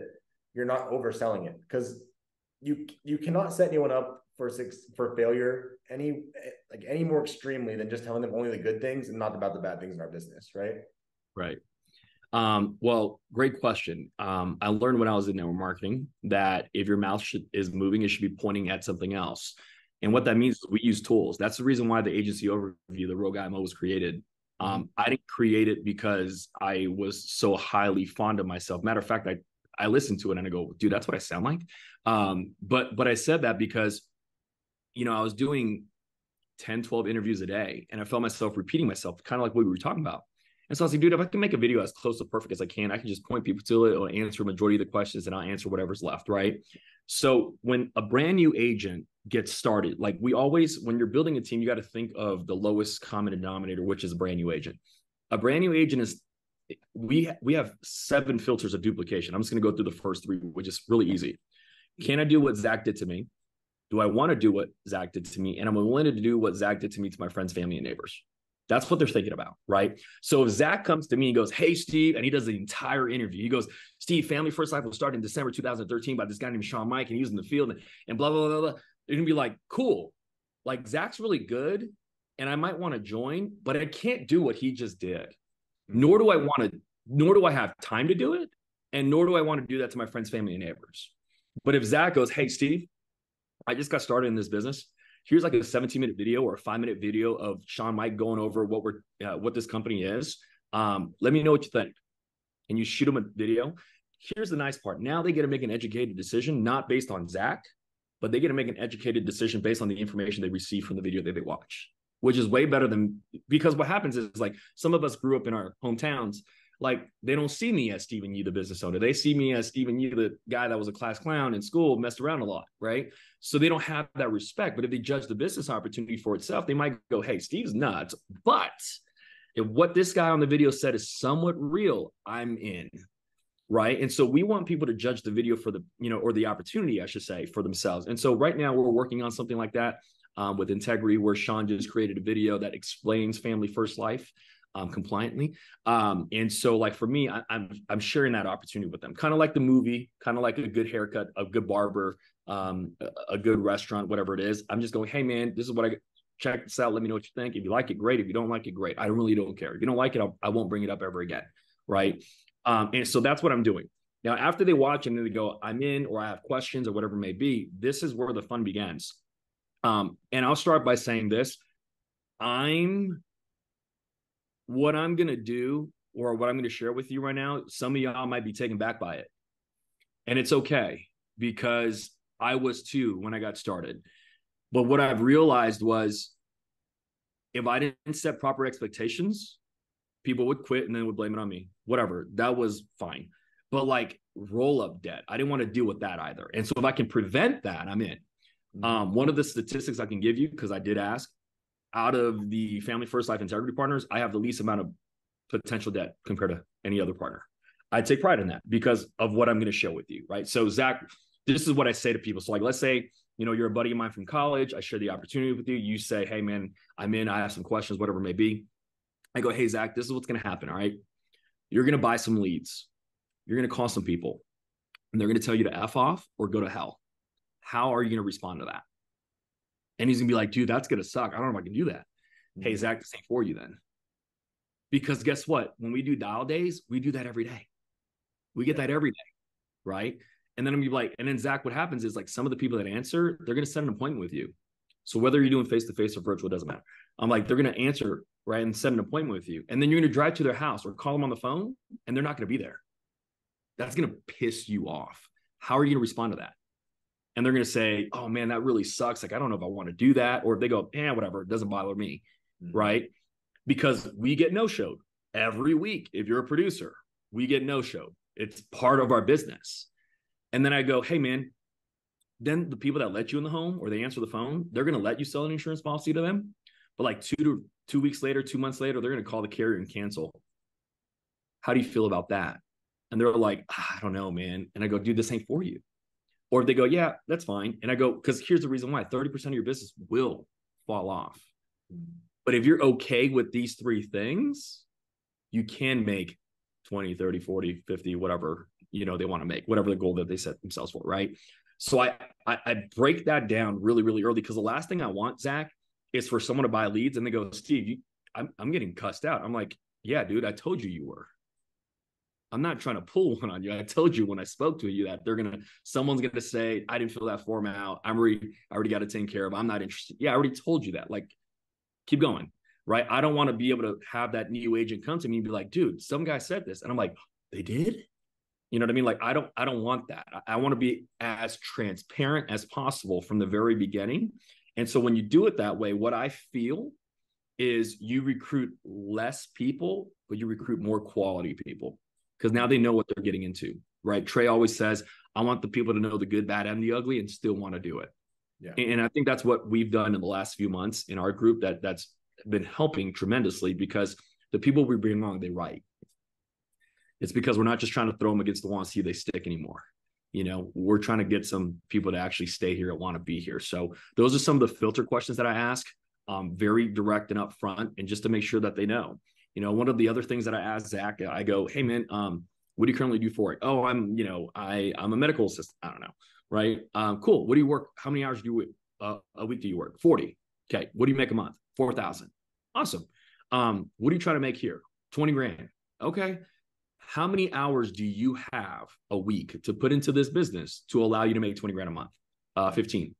you're not overselling it? Because you cannot set anyone up for failure any more extremely than just telling them only the good things and not about the bad things in our business, right? Right. Well, great question. I learned when I was in network marketing that if your mouth is moving, it should be pointing at something else. And what that means is we use tools. That's the reason why the agency overview, the Real Guy Mo, was created. I didn't create it because I was so highly fond of myself. Matter of fact, I listened to it and I go, dude, that's what I sound like. But I said that because, I was doing 10, 12 interviews a day and I felt myself repeating myself, kind of like what we were talking about. And so I was like, dude, if I can make a video as close to perfect as I can just point people to it or answer a majority of the questions and I'll answer whatever's left, right? So when a brand new agent gets started, like when you're building a team, you got to think of the lowest common denominator, which is a brand new agent. A brand new agent is, we have 7 filters of duplication. I'm just going to go through the first 3, which is really easy. Can I do what Zach did to me? Do I want to do what Zach did to me? And I'm willing to do what Zach did to me to my friends, family, and neighbors. That's what they're thinking about, right? So if Zach comes to me and goes, hey, Steve, and he does the entire interview. He goes, Steve, Family First Life was started in December 2013 by this guy named Sean Mike, and he was in the field and blah, blah, blah, blah. They're going to be like, cool. Like, Zach's really good, and I might want to join, but I can't do what he just did. Nor do I have time to do it, and nor do I want to do that to my friends, family, and neighbors. But if Zach goes, hey, Steve, I just got started in this business. Here's like a 17-minute video or a 5-minute video of Sean Mike going over what this company is. Let me know what you think. And you shoot them a video. Here's the nice part. Now they get to make an educated decision, not based on Zach, but they get to make an educated decision based on the information they receive from the video that they watch, which is way better than, because what happens is like some of us grew up in our hometowns. Like, they don't see me as Stephen Yu, the business owner. They see me as Stephen Yu, the guy that was a class clown in school, messed around a lot, right? So they don't have that respect. But if they judge the business opportunity for itself, they might go, hey, Steve's nuts. But if what this guy on the video said is somewhat real, I'm in, right? And so we want people to judge the video for or the opportunity, I should say, for themselves. And so right now we're working on something like that with Integrity, where Sean just created a video that explains Family First Life compliantly. And so like for me, I'm sharing that opportunity with them, kind of like the movie, kind of like a good haircut, a good barber, a good restaurant, whatever it is. I'm just going, hey man, this is what check this out. Let me know what you think. If you like it, great. If you don't like it, great. I really don't care. If you don't like it, I won't bring it up ever again. Right. And so that's what I'm doing. Now, after they watch and then they go, I'm in, or I have questions or whatever it may be, this is where the fun begins. And I'll start by saying this. What I'm going to do, or what I'm going to share with you right now, some of y'all might be taken back by it. And it's okay, because I was too when I got started. But what I've realized was, if I didn't set proper expectations, people would quit and then would blame it on me. Whatever. That was fine. But like roll-up debt, I didn't want to deal with that either. And so if I can prevent that, I'm in. One of the statistics I can give you, because I did ask, out of the Family First Life Integrity partners, I have the least amount of potential debt compared to any other partner. I take pride in that because of what I'm going to share with you, right? So Zach, this is what I say to people. So like, let's say, you're a buddy of mine from college. I share the opportunity with you. You say, hey man, I'm in, I have some questions, whatever it may be. I go, hey Zach, this is what's going to happen. All right. You're going to buy some leads. You're going to call some people and they're going to tell you to F off or go to hell. How are you going to respond to that? And he's gonna be like, dude, that's gonna suck. I don't know if I can do that. Hey, Zach, this ain't for you then. Because guess what? When we do dial days, we do that every day. We get that every day, right? And then I'm gonna be like, and then Zach, what happens is like some of the people that answer, they're gonna set an appointment with you. So whether you're doing face-to-face or virtual, it doesn't matter. I'm like, they're gonna answer, right, and set an appointment with you. And then you're gonna drive to their house or call them on the phone, and they're not gonna be there. That's gonna piss you off. How are you gonna respond to that? And they're going to say, oh man, that really sucks. Like, I don't know if I want to do that. Or if they go, whatever, it doesn't bother me. Right. Because we get no-showed every week. If you're a producer, we get no-showed. It's part of our business. And then I go, hey man, then the people that let you in the home or they answer the phone, they're going to let you sell an insurance policy to them. But like 2 weeks later, 2 months later, they're going to call the carrier and cancel. How do you feel about that? And they're like, I don't know, man. And I go, dude, this ain't for you. Or if they go, yeah, that's fine. And I go, because here's the reason why 30% of your business will fall off. But if you're okay with these 3 things, you can make 20, 30, 40, 50, whatever, they want to make, whatever the goal that they set themselves for. Right. So I break that down really, really early, because the last thing I want, Zach, is for someone to buy leads and they go, Steve, I'm getting cussed out. I'm like, yeah, dude, I told you you were. I'm not trying to pull one on you. I told you when I spoke to you that someone's gonna say, I didn't fill that form out. I already got it taken care of. I'm not interested. Yeah, I already told you that. Like, keep going. Right. I don't want to be able to have that new agent come to me and be like, dude, some guy said this. And I'm like, they did? You know what I mean? Like, I don't want that. I want to be as transparent as possible from the very beginning. And so when you do it that way, what I feel is you recruit less people, but you recruit more quality people because now they know what they're getting into, right? Trey always says, I want the people to know the good, bad, and the ugly and still want to do it. Yeah. And I think that's what we've done in the last few months in our group that's been helping tremendously because the people we bring on, they write. It's because we're not just trying to throw them against the wall and see if they stick anymore. You know, we're trying to get some people to actually stay here and want to be here. So those are some of the filter questions that I ask, very direct and upfront, and just to make sure that they know. You know, one of the other things that I ask Zach, I go, hey man, what do you currently do for it? Oh, I'm a medical assistant. I don't know. Right. Cool. What do you work? How many hours do you a week do you work? 40. Okay. What do you make a month? 4,000. Awesome. What are you trying to make here? 20 grand. Okay. How many hours do you have a week to put into this business to allow you to make 20 grand a month? 15.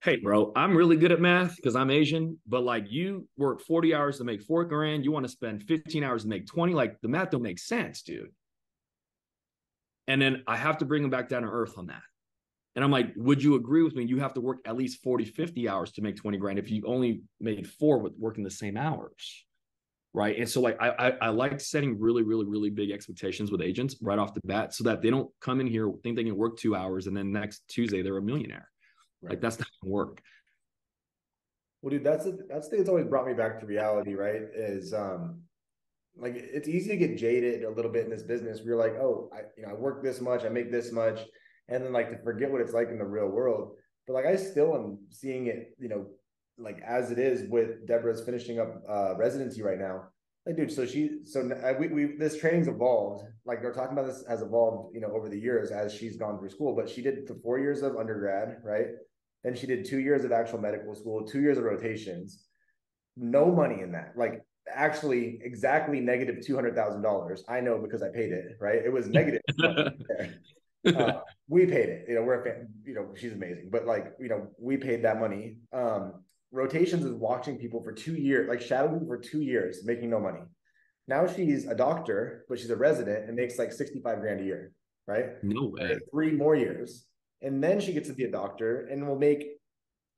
Hey, bro, I'm really good at math because I'm Asian, but like you work 40 hours to make 4 grand. You want to spend 15 hours to make 20. Like the math don't make sense, dude. And then I have to bring them back down to earth on that. And I'm like, would you agree with me? You have to work at least 40, 50 hours to make 20 grand if you only made 4 with working the same hours. Right. And so like I like setting really, really, really big expectations with agents right off the bat so that they don't come in here, think they can work 2 hours and then next Tuesday they're a millionaire. Right. Like that's not gonna work. Well, dude, that's the thing that's always brought me back to reality, right? Is like it's easy to get jaded a little bit in this business. We're like, oh, I work this much, I make this much, and then like to forget what it's like in the real world. But like I still am seeing it, like as it is with Deborah's finishing up residency right now. Like, dude, we this training's evolved. Like they're talking about this has evolved, over the years as she's gone through school. But she did the 4 years of undergrad, right? Then she did 2 years of actual medical school, 2 years of rotations. No money in that. Like actually exactly negative $200,000. I know because I paid it, right? It was negative money there. We paid it. We're a fan, she's amazing. But like, we paid that money. Rotations is watching people for 2 years, like shadowing people for 2 years, making no money. Now she's a doctor, but she's a resident and makes like 65 grand a year, right? No way. 3 more years. And then she gets to be a doctor and will make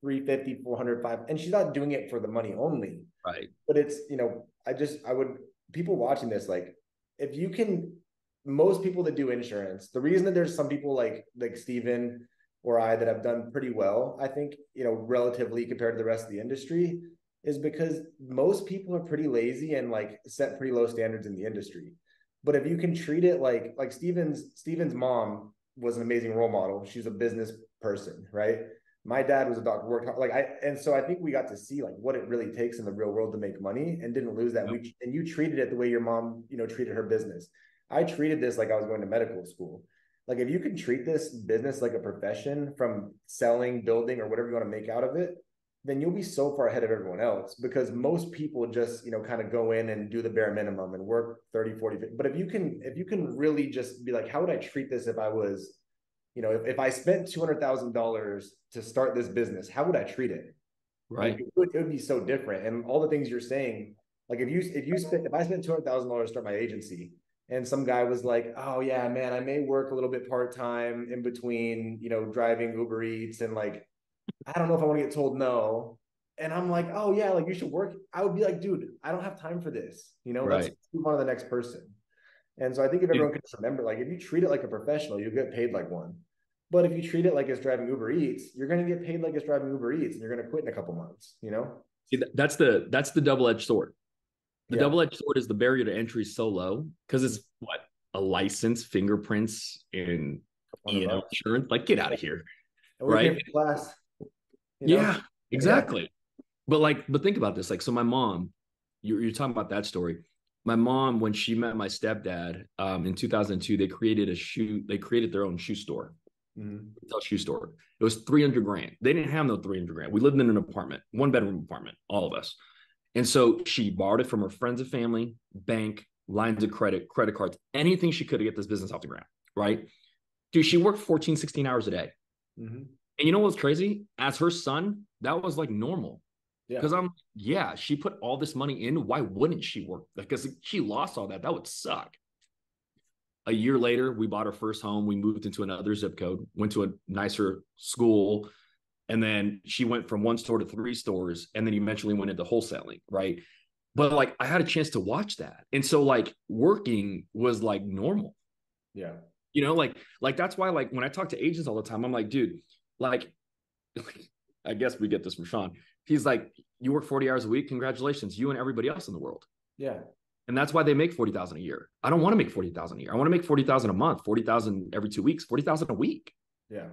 350, 400, 500. And she's not doing it for the money only. Right. But it's, I would, people watching this, like, if you can, most people that do insurance, the reason that there's some people like Steven or I that have done pretty well, I think, relatively compared to the rest of the industry, is because most people are pretty lazy and like set pretty low standards in the industry. But if you can treat it like Steven's mom was an amazing role model. She's a business person, right? My dad was a doctor, worked hard, and so I think we got to see like what it really takes in the real world to make money and didn't lose that. And you treated it the way your mom, treated her business. I treated this like I was going to medical school. Like if you can treat this business like a profession from selling, building, or whatever you want to make out of it, then you'll be so far ahead of everyone else because most people just, kind of go in and do the bare minimum and work 30, 40, 50. But if you can really just be like, how would I treat this if I was, if I spent $200,000 to start this business, how would I treat it? Right. Like, it would be so different. And all the things you're saying, like if I spent $200,000 to start my agency, and some guy was like, oh yeah, man, I may work a little bit part-time in between, driving Uber Eats. And like, I don't know if I want to get told no. And I'm like, oh yeah, like you should work. I would be like, dude, I don't have time for this. Let's move on to the next person. And so I think if everyone can just remember, like if you treat it like a professional, you get paid like one. But if you treat it like it's driving Uber Eats, you're going to get paid like it's driving Uber Eats and you're going to quit in a couple months, See, that's the double-edged sword. The double-edged sword is the barrier to entry is so low because it's what? A license, fingerprints, and insurance. Like, get out of here. Right? Class. Yeah, exactly. Yeah. But think about this. Like, so my mom, you're talking about that story. My mom, when she met my stepdad in 2002, they created their own shoe store. Retail shoe store. It was 300 grand. They didn't have no 300 grand. We lived in an apartment, 1-bedroom apartment, all of us. And so she borrowed it from her friends and family, bank, lines of credit cards, anything she could to get this business off the ground, right? Dude, she worked 14, 16 hours a day. Mm-hmm. And you know what's crazy? As her son, that was like normal. Yeah. Because she put all this money in. Why wouldn't she work? Because she lost all that. That would suck. A year later, we bought our first home. We moved into another zip code, went to a nicer school. And then she went from one store to 3 stores. And then eventually went into wholesaling, right? But like I had a chance to watch that. And so like working was like normal. Yeah. You know, like that's why like when I talk to agents all the time, I'm like, dude, like I guess we get this from Sean. He's like, you work 40 hours a week. Congratulations, you and everybody else in the world. Yeah. And that's why they make 40,000 a year. I don't want to make 40,000 a year. I want to make 40,000 a month, 40,000 every 2 weeks, 40,000 a week. Yeah.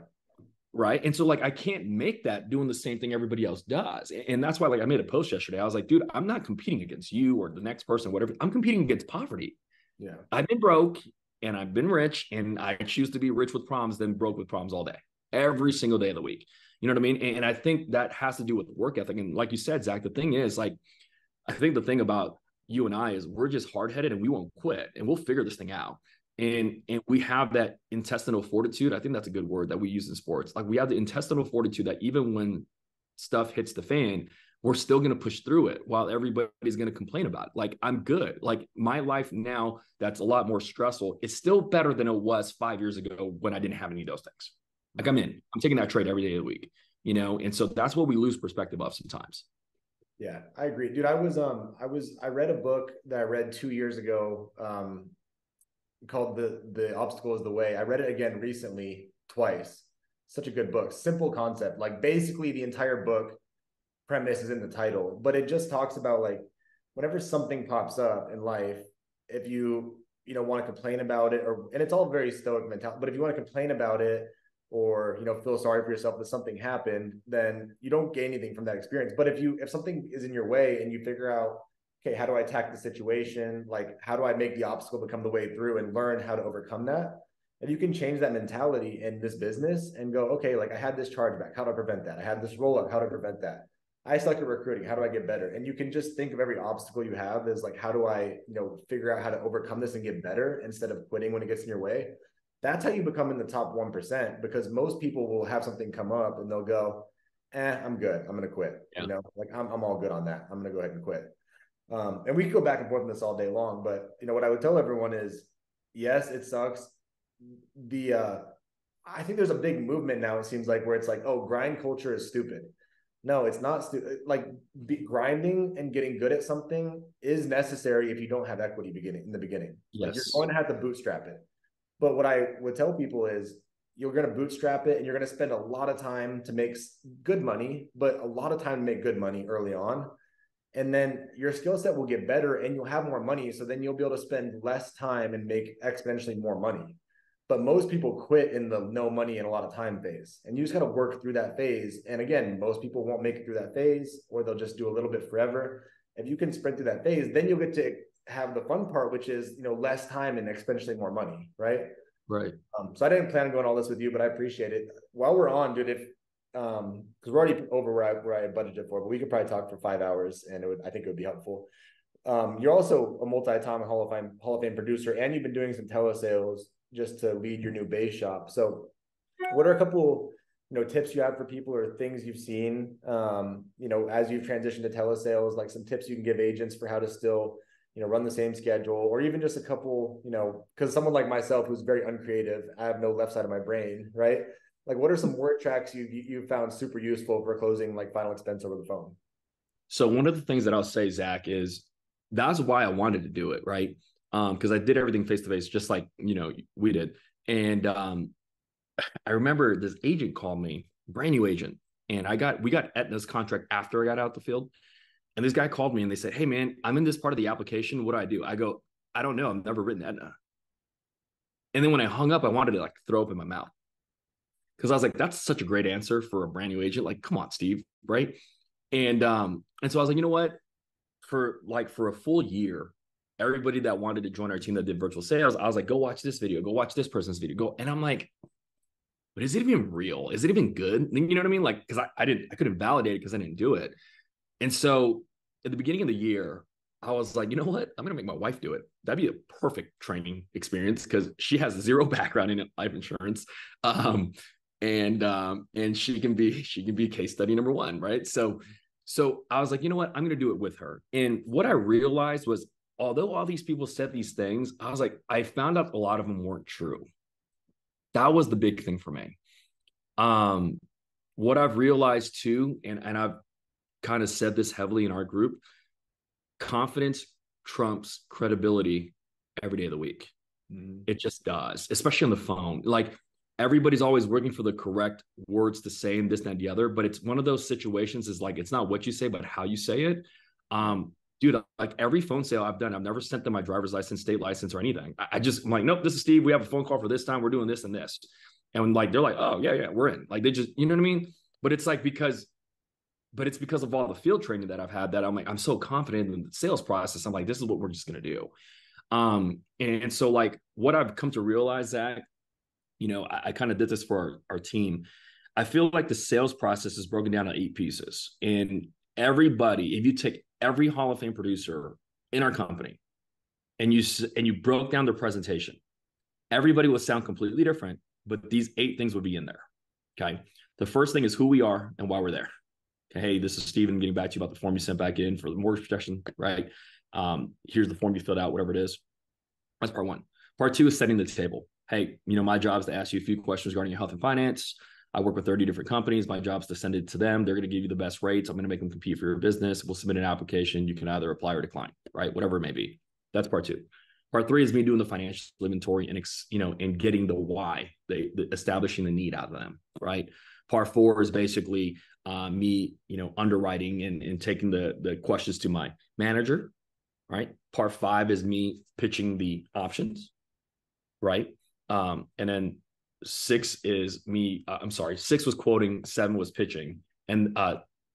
Right. And so like I can't make that doing the same thing everybody else does. And that's why like I made a post yesterday. I was like, dude, I'm not competing against you or the next person, whatever. I'm competing against poverty. Yeah. I've been broke and I've been rich, and I choose to be rich with problems than broke with problems all day, every single day of the week. You know what I mean? And I think that has to do with work ethic. And like you said, Zach, the thing is like, I think the thing about you and I is we're just hard-headed and we won't quit and we'll figure this thing out. And we have that intestinal fortitude. I think that's a good word that we use in sports. Like we have the intestinal fortitude that even when stuff hits the fan, we're still going to push through it while everybody's going to complain about it. Like I'm good. Like my life now, that's a lot more stressful. It's still better than it was 5 years ago when I didn't have any of those things. Like I'm taking that trade every day of the week, you know? And so that's what we lose perspective of sometimes. Yeah, I agree, dude. I read a book that I read 2 years ago, called the Obstacle is the Way. I read it again recently, twice. Such a good book. Simple concept. Like basically the entire book premise is in the title, but it just talks about like whenever something pops up in life, if you want to complain about it, and it's all very stoic mentality, but if you want to complain about it or feel sorry for yourself that something happened, then you don't gain anything from that experience. But if something is in your way and you figure out, okay, how do I attack the situation? Like, how do I make the obstacle become the way through and learn how to overcome that? And you can change that mentality in this business and go, okay, like I had this chargeback. How do I prevent that? I had this roll up. How do I prevent that? I suck at recruiting. How do I get better? And you can just think of every obstacle you have as like, how do I, figure out how to overcome this and get better instead of quitting when it gets in your way? That's how you become in the top 1%, because most people will have something come up and they'll go, I'm good. I'm going to quit. Yeah. Like I'm all good on that. I'm going to go ahead and quit. And we could go back and forth on this all day long, but what I would tell everyone is, yes, it sucks. I think there's a big movement now, it seems like, where it's like, oh, grind culture is stupid. No, it's not stupid. Like grinding and getting good at something is necessary if you don't have equity in the beginning. Yes. Like you're going to have to bootstrap it. But what I would tell people is you're going to bootstrap it and you're going to spend a lot of time to make good money, but a lot of time to make good money early on. And then your skill set will get better and you'll have more money. So then you'll be able to spend less time and make exponentially more money. But most people quit in the no money and a lot of time phase. And you just got to work through that phase. And again, most people won't make it through that phase, or they'll just do a little bit forever. If you can sprint through that phase, then you'll get to have the fun part, which is, less time and exponentially more money. Right. Right. So I didn't plan on going all this with you, but I appreciate it. While we're on, dude, because we're already over where I budgeted for, but we could probably talk for 5 hours and I think it would be helpful. You're also a multi-time Hall of Fame producer, and you've been doing some telesales just to lead your new base shop. So what are a couple, tips you have for people or things you've seen, as you've transitioned to telesales, like some tips you can give agents for how to still, run the same schedule, or even just a couple, because someone like myself who's very uncreative, I have no left side of my brain, right? Like what are some word tracks you found super useful for closing like final expense over the phone? So one of the things that I'll say, Zach, is that's why I wanted to do it, right? Because I did everything face to face, just like we did. And I remember this agent called me, brand new agent, and we got Aetna's contract after I got out the field. And this guy called me and they said, "Hey man, I'm in this part of the application. What do I do?" I go, "I don't know. I've never written Aetna." And then when I hung up, I wanted to like throw up in my mouth, because I was like, "That's such a great answer for a brand new agent. Like, come on, Steve, right?" And so I was like, you know what? For a full year, everybody that wanted to join our team that did virtual sales, I was like, go watch this video, go watch this person's video, go. And I'm like, but is it even real? Is it even good? You know what I mean? Like, because I couldn't validate it because I didn't do it. And so at the beginning of the year, I was like, you know what? I'm gonna make my wife do it. That'd be a perfect training experience because she has zero background in life insurance, and she can be case study number one, right? So I was like, you know what? I'm gonna do it with her. And what I realized was, although all these people said these things, I was like, I found out a lot of them weren't true. That was the big thing for me. Um, what I've realized too, and I've kind of said this heavily in our group, confidence trumps credibility every day of the week. It just does, especially on the phone. Like everybody's always working for the correct words to say and this, and the other. But it's one of those situations is like, it's not what you say, but how you say it. Dude, like every phone sale I've done, I've never sent them my driver's license, state license, or anything. I'm like, nope, this is Steve. We have a phone call for this time. We're doing this and this. And like, they're like, oh, yeah, we're in. Like they just, you know what I mean? But it's like, but it's because of all the field training that I've had that I'm like, I'm so confident in the sales process. I'm like, this is what we're just going to do. And so like what I've come to realize, that, I kind of did this for our team. I feel like the sales process is broken down to 8 pieces, and everybody, if you take every Hall of Fame producer in our company and you broke down their presentation, everybody will sound completely different, but these 8 things would be in there. Okay. The first thing is who we are and why we're there. Okay, hey, this is Steven getting back to you about the form you sent back in for the mortgage protection, right? Here's the form you filled out, whatever it is. That's part 1. Part 2 is setting the table. Hey, my job is to ask you a few questions regarding your health and finance. I work with 30 different companies. My job is to send it to them. They're going to give you the best rates. I'm going to make them compete for your business. We'll submit an application. You can either apply or decline, right? Whatever it may be. That's part 2. Part 3 is me doing the financial inventory and getting the why, the establishing the need out of them, right? Part 4 is basically me, underwriting and taking the questions to my manager, right? Part 5 is me pitching the options, right? And then 6 is me. 6 was quoting, 7 was pitching, and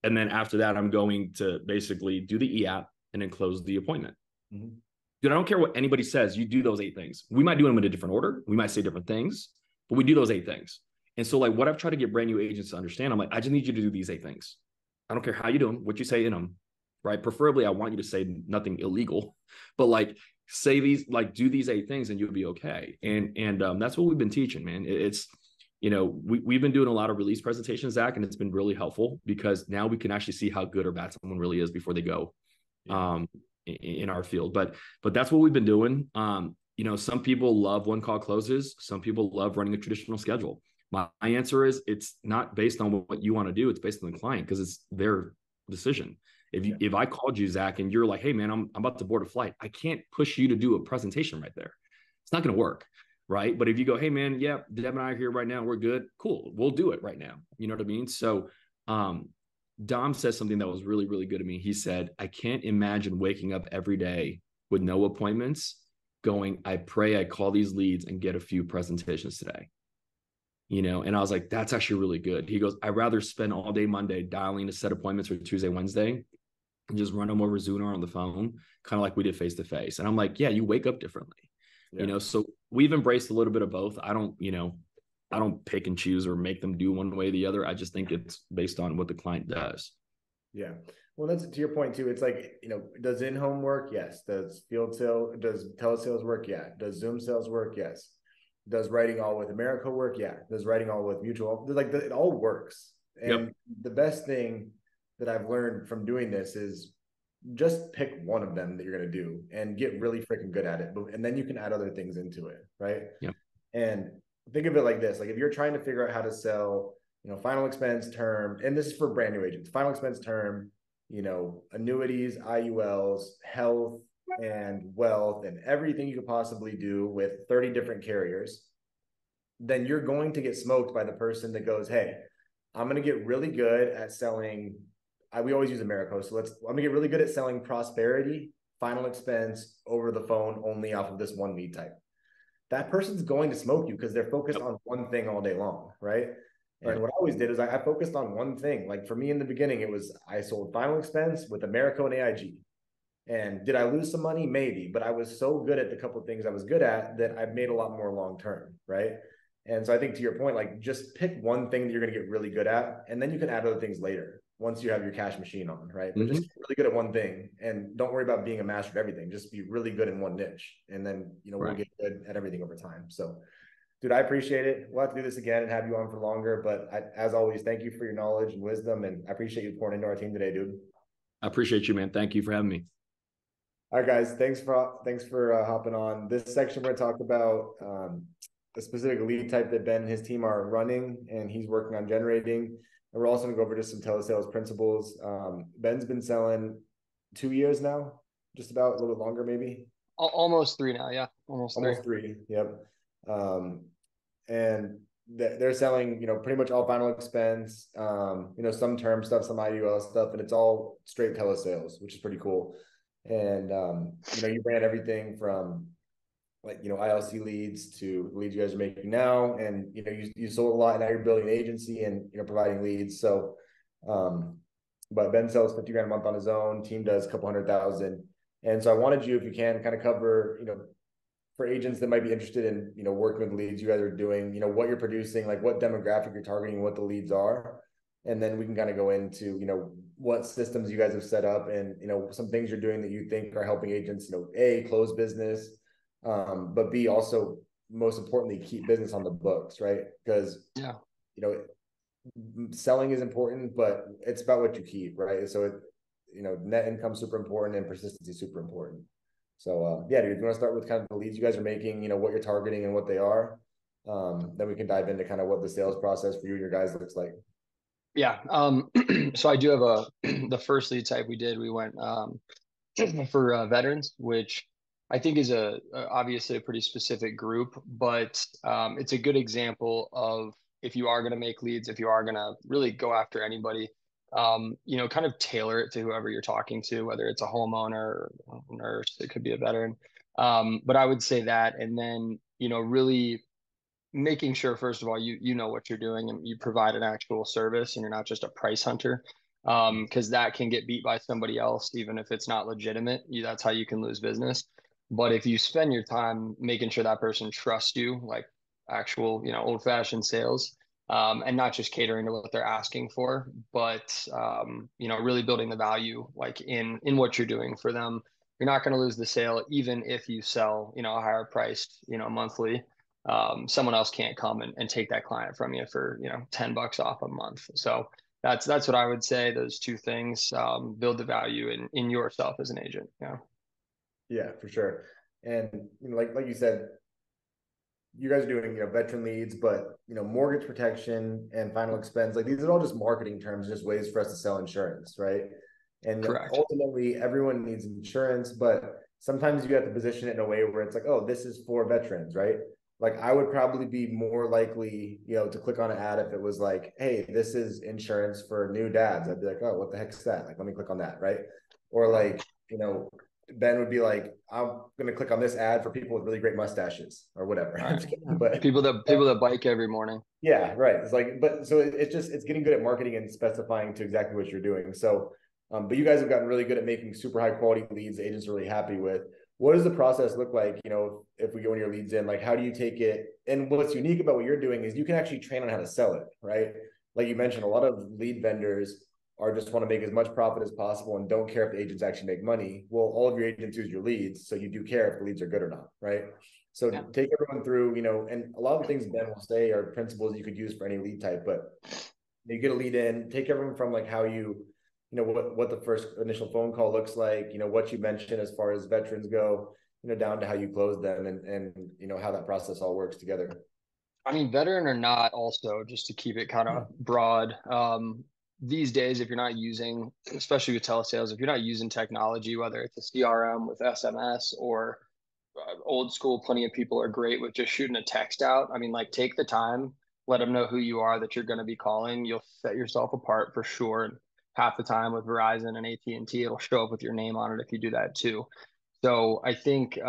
then after that, I'm going to basically do the e-app and then close the appointment. Dude, I don't care what anybody says. You do those 8 things. We might do them in a different order. We might say different things, but we do those 8 things. And so like what I've tried to get brand new agents to understand, I'm like, I just need you to do these 8 things. I don't care how you do them, what you say in them, right? Preferably, I want you to say nothing illegal, but like say these, like do these 8 things and you'll be okay. And that's what we've been teaching, man. It's, we've been doing a lot of release presentations, Zach, and it's been really helpful because now we can actually see how good or bad someone really is before they go in our field. But that's what we've been doing. Some people love one call closes. Some people love running a traditional schedule. My answer is it's not based on what you want to do. It's based on the client because it's their decision. If I called you, Zach, and you're like, hey, man, I'm about to board a flight, I can't push you to do a presentation right there. It's not going to work, right? But if you go, hey, man, yeah, Deb and I are here right now. We're good. Cool. We'll do it right now. You know what I mean? So Dom says something that was really, really good to me. He said, I can't imagine waking up every day with no appointments going, I pray I call these leads and get a few presentations today. And I was like, that's actually really good. He goes, I'd rather spend all day Monday dialing to set appointments for Tuesday, Wednesday, and just run them over Zoom or on the phone, kind of like we did face to face. And I'm like, yeah, you wake up differently, so we've embraced a little bit of both. I don't pick and choose or make them do one way or the other. I just think it's based on what the client does. Yeah. Well, that's to your point too. It's like, does in-home work? Yes. Does telesales work? Yeah. Does Zoom sales work? Yes. Does writing all with America work? Yeah. Does writing all with mutual? It all works. And the best thing that I've learned from doing this is just pick one of them that you're going to do and get really freaking good at it. And then you can add other things into it. Right. Yep. And think of it like this. Like if you're trying to figure out how to sell, final expense term, and this is for brand new agents, final expense term, annuities, IULs, health, and wealth, and everything you could possibly do with 30 different carriers, then you're going to get smoked by the person that goes, hey, I'm going to get really good at selling. We always use America. So I'm going to get really good at selling prosperity, final expense over the phone only off of this one lead type. That person's going to smoke you because they're focused on one thing all day long. Right. And what I always did is I focused on one thing. Like for me in the beginning, it was I sold final expense with America and AIG. And did I lose some money? Maybe, but I was so good at the couple of things I was good at that I made a lot more long-term, right? And so I think to your point, like just pick one thing that you're going to get really good at, and then you can add other things later. once you have your cash machine on, right? But Mm-hmm. just get really good at one thing, and don't worry about being a master of everything. Just be really good in one niche, and then we'll get good at everything over time. So, dude, I appreciate it. We'll have to do this again and have you on for longer. But as always, thank you for your knowledge and wisdom, and I appreciate you pouring into our team today, dude. I appreciate you, man. Thank you for having me. All right, guys. Thanks for hopping on. This section we're going to talk about a specific lead type that Ben and his team are running, and he's working on generating. And we're also going to go over just some telesales principles. Ben's been selling 2 years now, just about, a little bit longer, maybe. Almost 3 now, yeah. Almost three. Yep. And they're selling, pretty much all final expense. Some term stuff, some IUL stuff, and it's all straight telesales, which is pretty cool. And you ran everything from like ILC leads to leads you guys are making now, and you sold a lot, and now you're building an agency and providing leads. So but Ben sells 50 grand a month on his own, team does a couple 100,000. And so I wanted you, if you can, kind of cover for agents that might be interested in working with leads you guys are doing, what you're producing, like what demographic you're targeting, what the leads are. And then we can kind of go into what systems you guys have set up, and some things you're doing that you think are helping agents A, close business, but B, also most importantly, keep business on the books, right? Because selling is important, but it's about what you keep, right? So net income super important, and persistency super important. So yeah, dude, if you want to start with kind of the leads you guys are making, what you're targeting and what they are, then we can dive into kind of what the sales process for you and your guys looks like. Yeah. So I do have the first lead type we went for veterans, which I think is obviously a pretty specific group, but it's a good example of, if you are going to make leads, if you are going to really go after anybody, kind of tailor it to whoever you're talking to, whether it's a homeowner or a nurse, it could be a veteran. But I would say that, and then, really making sure, first of all, you know what you're doing and you provide an actual service, and you're not just a price hunter, because that can get beat by somebody else, even if it's not legitimate. That's how you can lose business. But if you spend your time making sure that person trusts you, like actual old-fashioned sales, and not just catering to what they're asking for, but really building the value like in what you're doing for them, you're not going to lose the sale, even if you sell a higher priced monthly. Someone else can't come and take that client from you for $10 off a month. So that's what I would say. Those two things, build the value in yourself as an agent. Yeah, for sure. And like you said, you guys are doing veteran leads, but mortgage protection and final expense, like these are all just marketing terms, just ways for us to sell insurance, right? And Correct. Ultimately everyone needs insurance, but sometimes you have to position it in a way where it's like, oh, this is for veterans, right? Like I would probably be more likely, to click on an ad if it was like, hey, this is insurance for new dads. I'd be like, oh, what the heck's that? Like, let me click on that, right? Or like, Ben would be like, I'm gonna click on this ad for people with really great mustaches or whatever. Right. But people that bike every morning. yeah, right. It's like, but so it's getting good at marketing and specifying to exactly what you're doing. So, but you guys have gotten really good at making super high quality leads agents are really happy with. What does the process look like? If we go in your leads in, like, how do you take it? And what's unique about what you're doing is you can actually train on how to sell it, right? Like you mentioned, a lot of lead vendors are just want to make as much profit as possible and don't care if the agents actually make money. Well, all of your agents use your leads, so you do care if the leads are good or not, right? So take everyone through, and a lot of the things Ben will say are principles you could use for any lead type, but you get a lead in, take everyone from like how what the first initial phone call looks like, what you mentioned as far as veterans go, down to how you close them and how that process all works together. I mean, veteran or not, also, just to keep it kind of broad, these days, if you're not using, especially with telesales, if you're not using technology, whether it's a CRM with SMS or old school, plenty of people are great with just shooting a text out. I mean, like, take the time, let them know who you are, that you're going to be calling. You'll set yourself apart for sure. And half the time with Verizon and AT&T, it'll show up with your name on it if you do that too. So I think,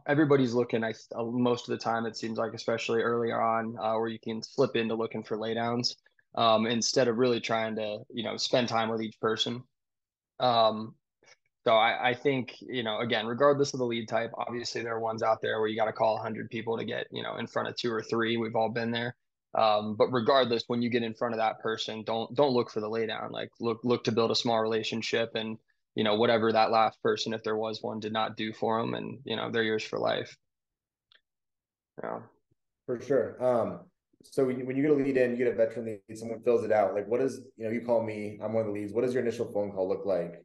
everybody's looking. Most of the time, it seems like, especially early on, where you can slip into looking for laydowns, instead of really trying to, spend time with each person. So I think, again, regardless of the lead type, obviously there are ones out there where you got to call 100 people to get, in front of 2 or 3. We've all been there. But regardless, when you get in front of that person, don't look for the lay down. Like look to build a small relationship, and whatever that last person, if there was one, did not do for them, and they're yours for life. Yeah. For sure. So when you get a lead in, you get a veteran lead, someone fills it out. Like, what is, you call me, I'm one of the leads. What does your initial phone call look like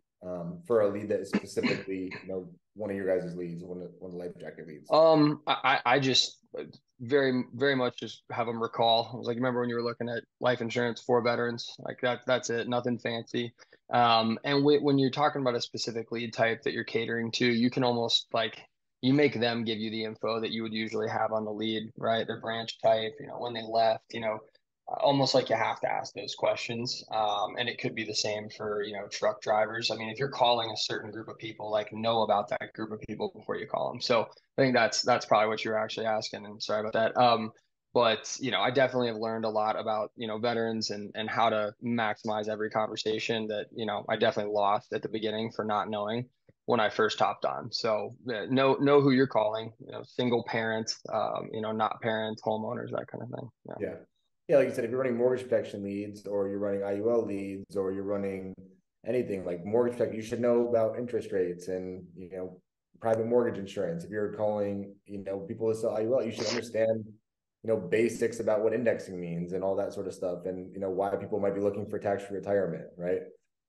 for a lead that is specifically, one of your guys' leads, one of the life jacket leads? I just very, very much just have them recall. I was like, remember when you were looking at life insurance for veterans? Like that's it, nothing fancy. And when you're talking about a specific lead type that you're catering to, you can almost like you make them give you the info that you would usually have on the lead, right? Their branch type, when they left, almost like you have to ask those questions. And it could be the same for, truck drivers. I mean, if you're calling a certain group of people, like know about that group of people before you call them. So I think that's probably what you're actually asking. And sorry about that. But I definitely have learned a lot about, veterans and how to maximize every conversation that, I definitely lost at the beginning for not knowing when I first hopped on. So know who you're calling, single parents, not parents, homeowners, that kind of thing. Yeah. Yeah, like you said, if you're running mortgage protection leads or you're running IUL leads or you're running anything like mortgage protection, you should know about interest rates and, private mortgage insurance. If you're calling, people that sell IUL, you should understand, basics about what indexing means and all that sort of stuff and, why people might be looking for tax-free retirement, right?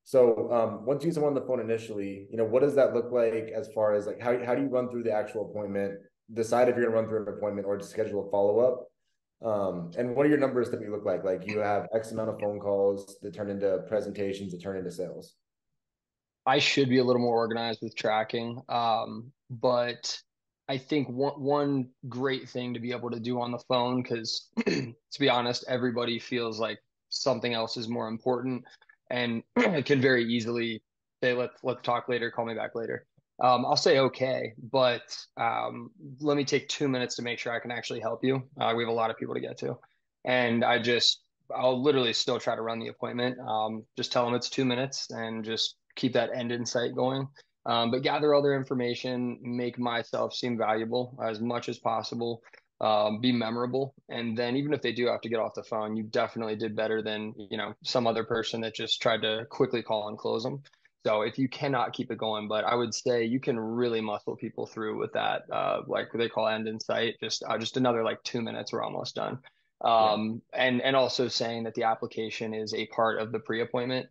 So once you get someone on the phone initially, what does that look like as far as like, how do you run through the actual appointment, decide if you're gonna run through an appointment or just schedule a follow-up? And what are your numbers that we look like? Like you have X amount of phone calls that turn into presentations that turn into sales. I should be a little more organized with tracking. But I think one great thing to be able to do on the phone, because to be honest, everybody feels like something else is more important, and it can very easily say, let's talk later, call me back later. I'll say okay, but let me take 2 minutes to make sure I can actually help you. We have a lot of people to get to, and I'll literally still try to run the appointment. Just tell them it's 2 minutes and just keep that end in sight going. But gather all their information, make myself seem valuable as much as possible, be memorable. And then even if they do have to get off the phone, you definitely did better than, some other person that just tried to quickly call and close them. So if you cannot keep it going, but I would say you can really muscle people through with that, like what they call end in sight, just another like 2 minutes, we're almost done. And also saying that the application is a part of the pre-appointment.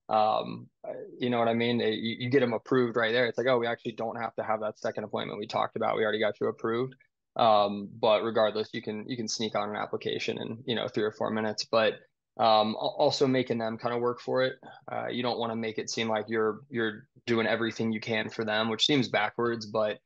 Um, you know what I mean? You get them approved right there. It's like, oh, we actually don't have to have that second appointment we talked about. We already got you approved. But regardless, you can sneak on an application in, 3 or 4 minutes. But also making them kind of work for it. You don't want to make it seem like you're doing everything you can for them, which seems backwards. But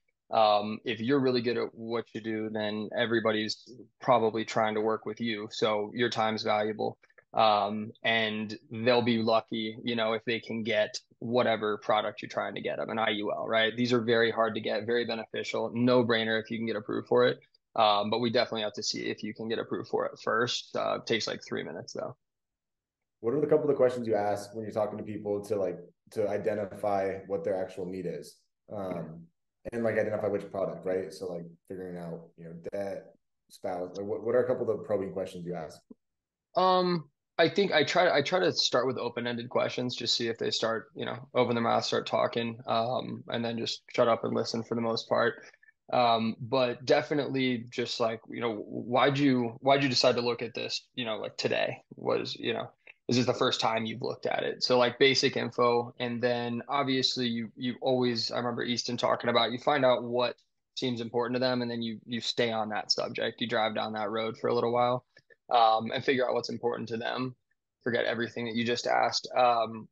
if you're really good at what you do, then everybody's probably trying to work with you. So your time's valuable. And they'll be lucky, if they can get whatever product you're trying to get them, an IUL, right? These are very hard to get, very beneficial, no brainer if you can get approved for it. But we definitely have to see if you can get approved for it first. It takes like 3 minutes though. What are the couple of questions you ask when you're talking to people to identify what their actual need is? And like identify which product, right? So like figuring out, debt, spouse, like what are a couple of the probing questions you ask? I think I try to start with open-ended questions, just see if they start, open their mouth, start talking, and then just shut up and listen for the most part. But definitely just like, why'd you decide to look at this, like today is this the first time you've looked at it? So like basic info. And then obviously you always, I remember Easton talking about, you find out what seems important to them and then you stay on that subject. You drive down that road for a little while, and figure out what's important to them. Forget everything that you just asked.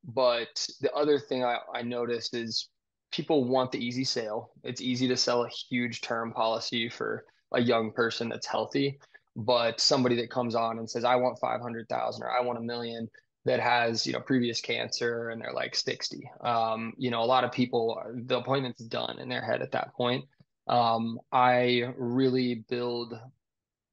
But the other thing I noticed is people want the easy sale. It's easy to sell a huge term policy for a young person that's healthy, but somebody that comes on and says, I want 500,000 or I want 1 million, that has, previous cancer and they're like 60. A lot of people, the appointment's done in their head at that point. I really build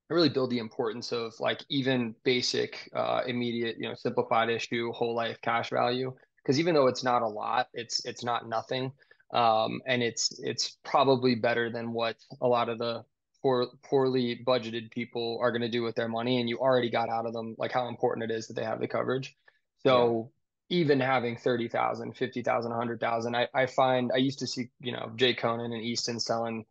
the importance of like even basic, immediate, simplified issue, whole life cash value. Because even though it's not a lot, it's not nothing, and it's probably better than what a lot of the poorly budgeted people are going to do with their money, and you already got out of them like how important it is that they have the coverage. So even having 30,000, 50,000, 100,000, I find I used to see, Jay Conan and Easton selling,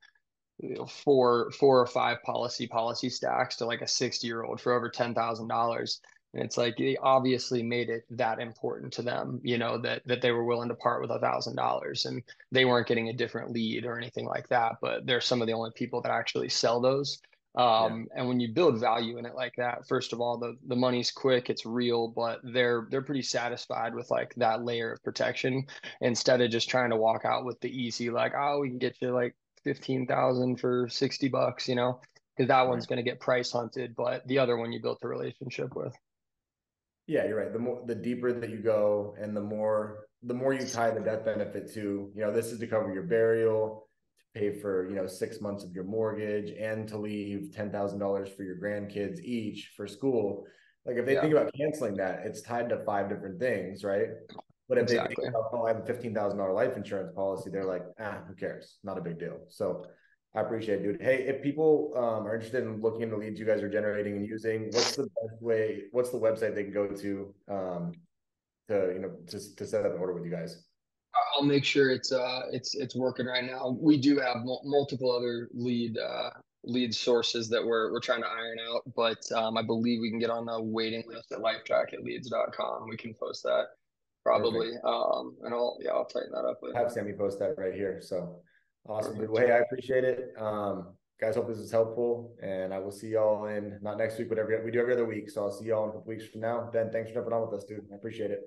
four or five policy stacks to like a 60-year-old for over $10,000. And it's like they obviously made it that important to them, that they were willing to part with $1,000, and they weren't getting a different lead or anything like that. But they're some of the only people that actually sell those. And when you build value in it like that, first of all, the money's quick, it's real, but they're pretty satisfied with like that layer of protection instead of just trying to walk out with the easy, like, oh, we can get you like 15,000 for $60, because that one's going to get price hunted, but the other one you built a relationship with. Yeah, you're right. The deeper that you go, and the more you tie the death benefit to, this is to cover your burial, to pay for, 6 months of your mortgage, and to leave $10,000 for your grandkids each for school. Like if they think about canceling that, it's tied to 5 different things, right? But if they think about, oh, I have a $15,000 life insurance policy, they're like, who cares? Not a big deal. So I appreciate it, dude. Hey, if people are interested in looking into leads you guys are generating and using, what's the best way? What's the website they can go to to set up an order with you guys? I'll make sure it's working right now. We do have multiple other lead sources that we're trying to iron out, but I believe we can get on the waiting list at lifejacketleads.com. We can post that probably. Perfect. And I'll tighten that up with Have Sammy post that right here. So awesome, dude. Well, hey, I appreciate it. Guys, hope this is helpful, and I will see y'all not next week, but we do every other week. So I'll see y'all in a couple weeks from now. Ben, thanks for jumping on with us, dude. I appreciate it.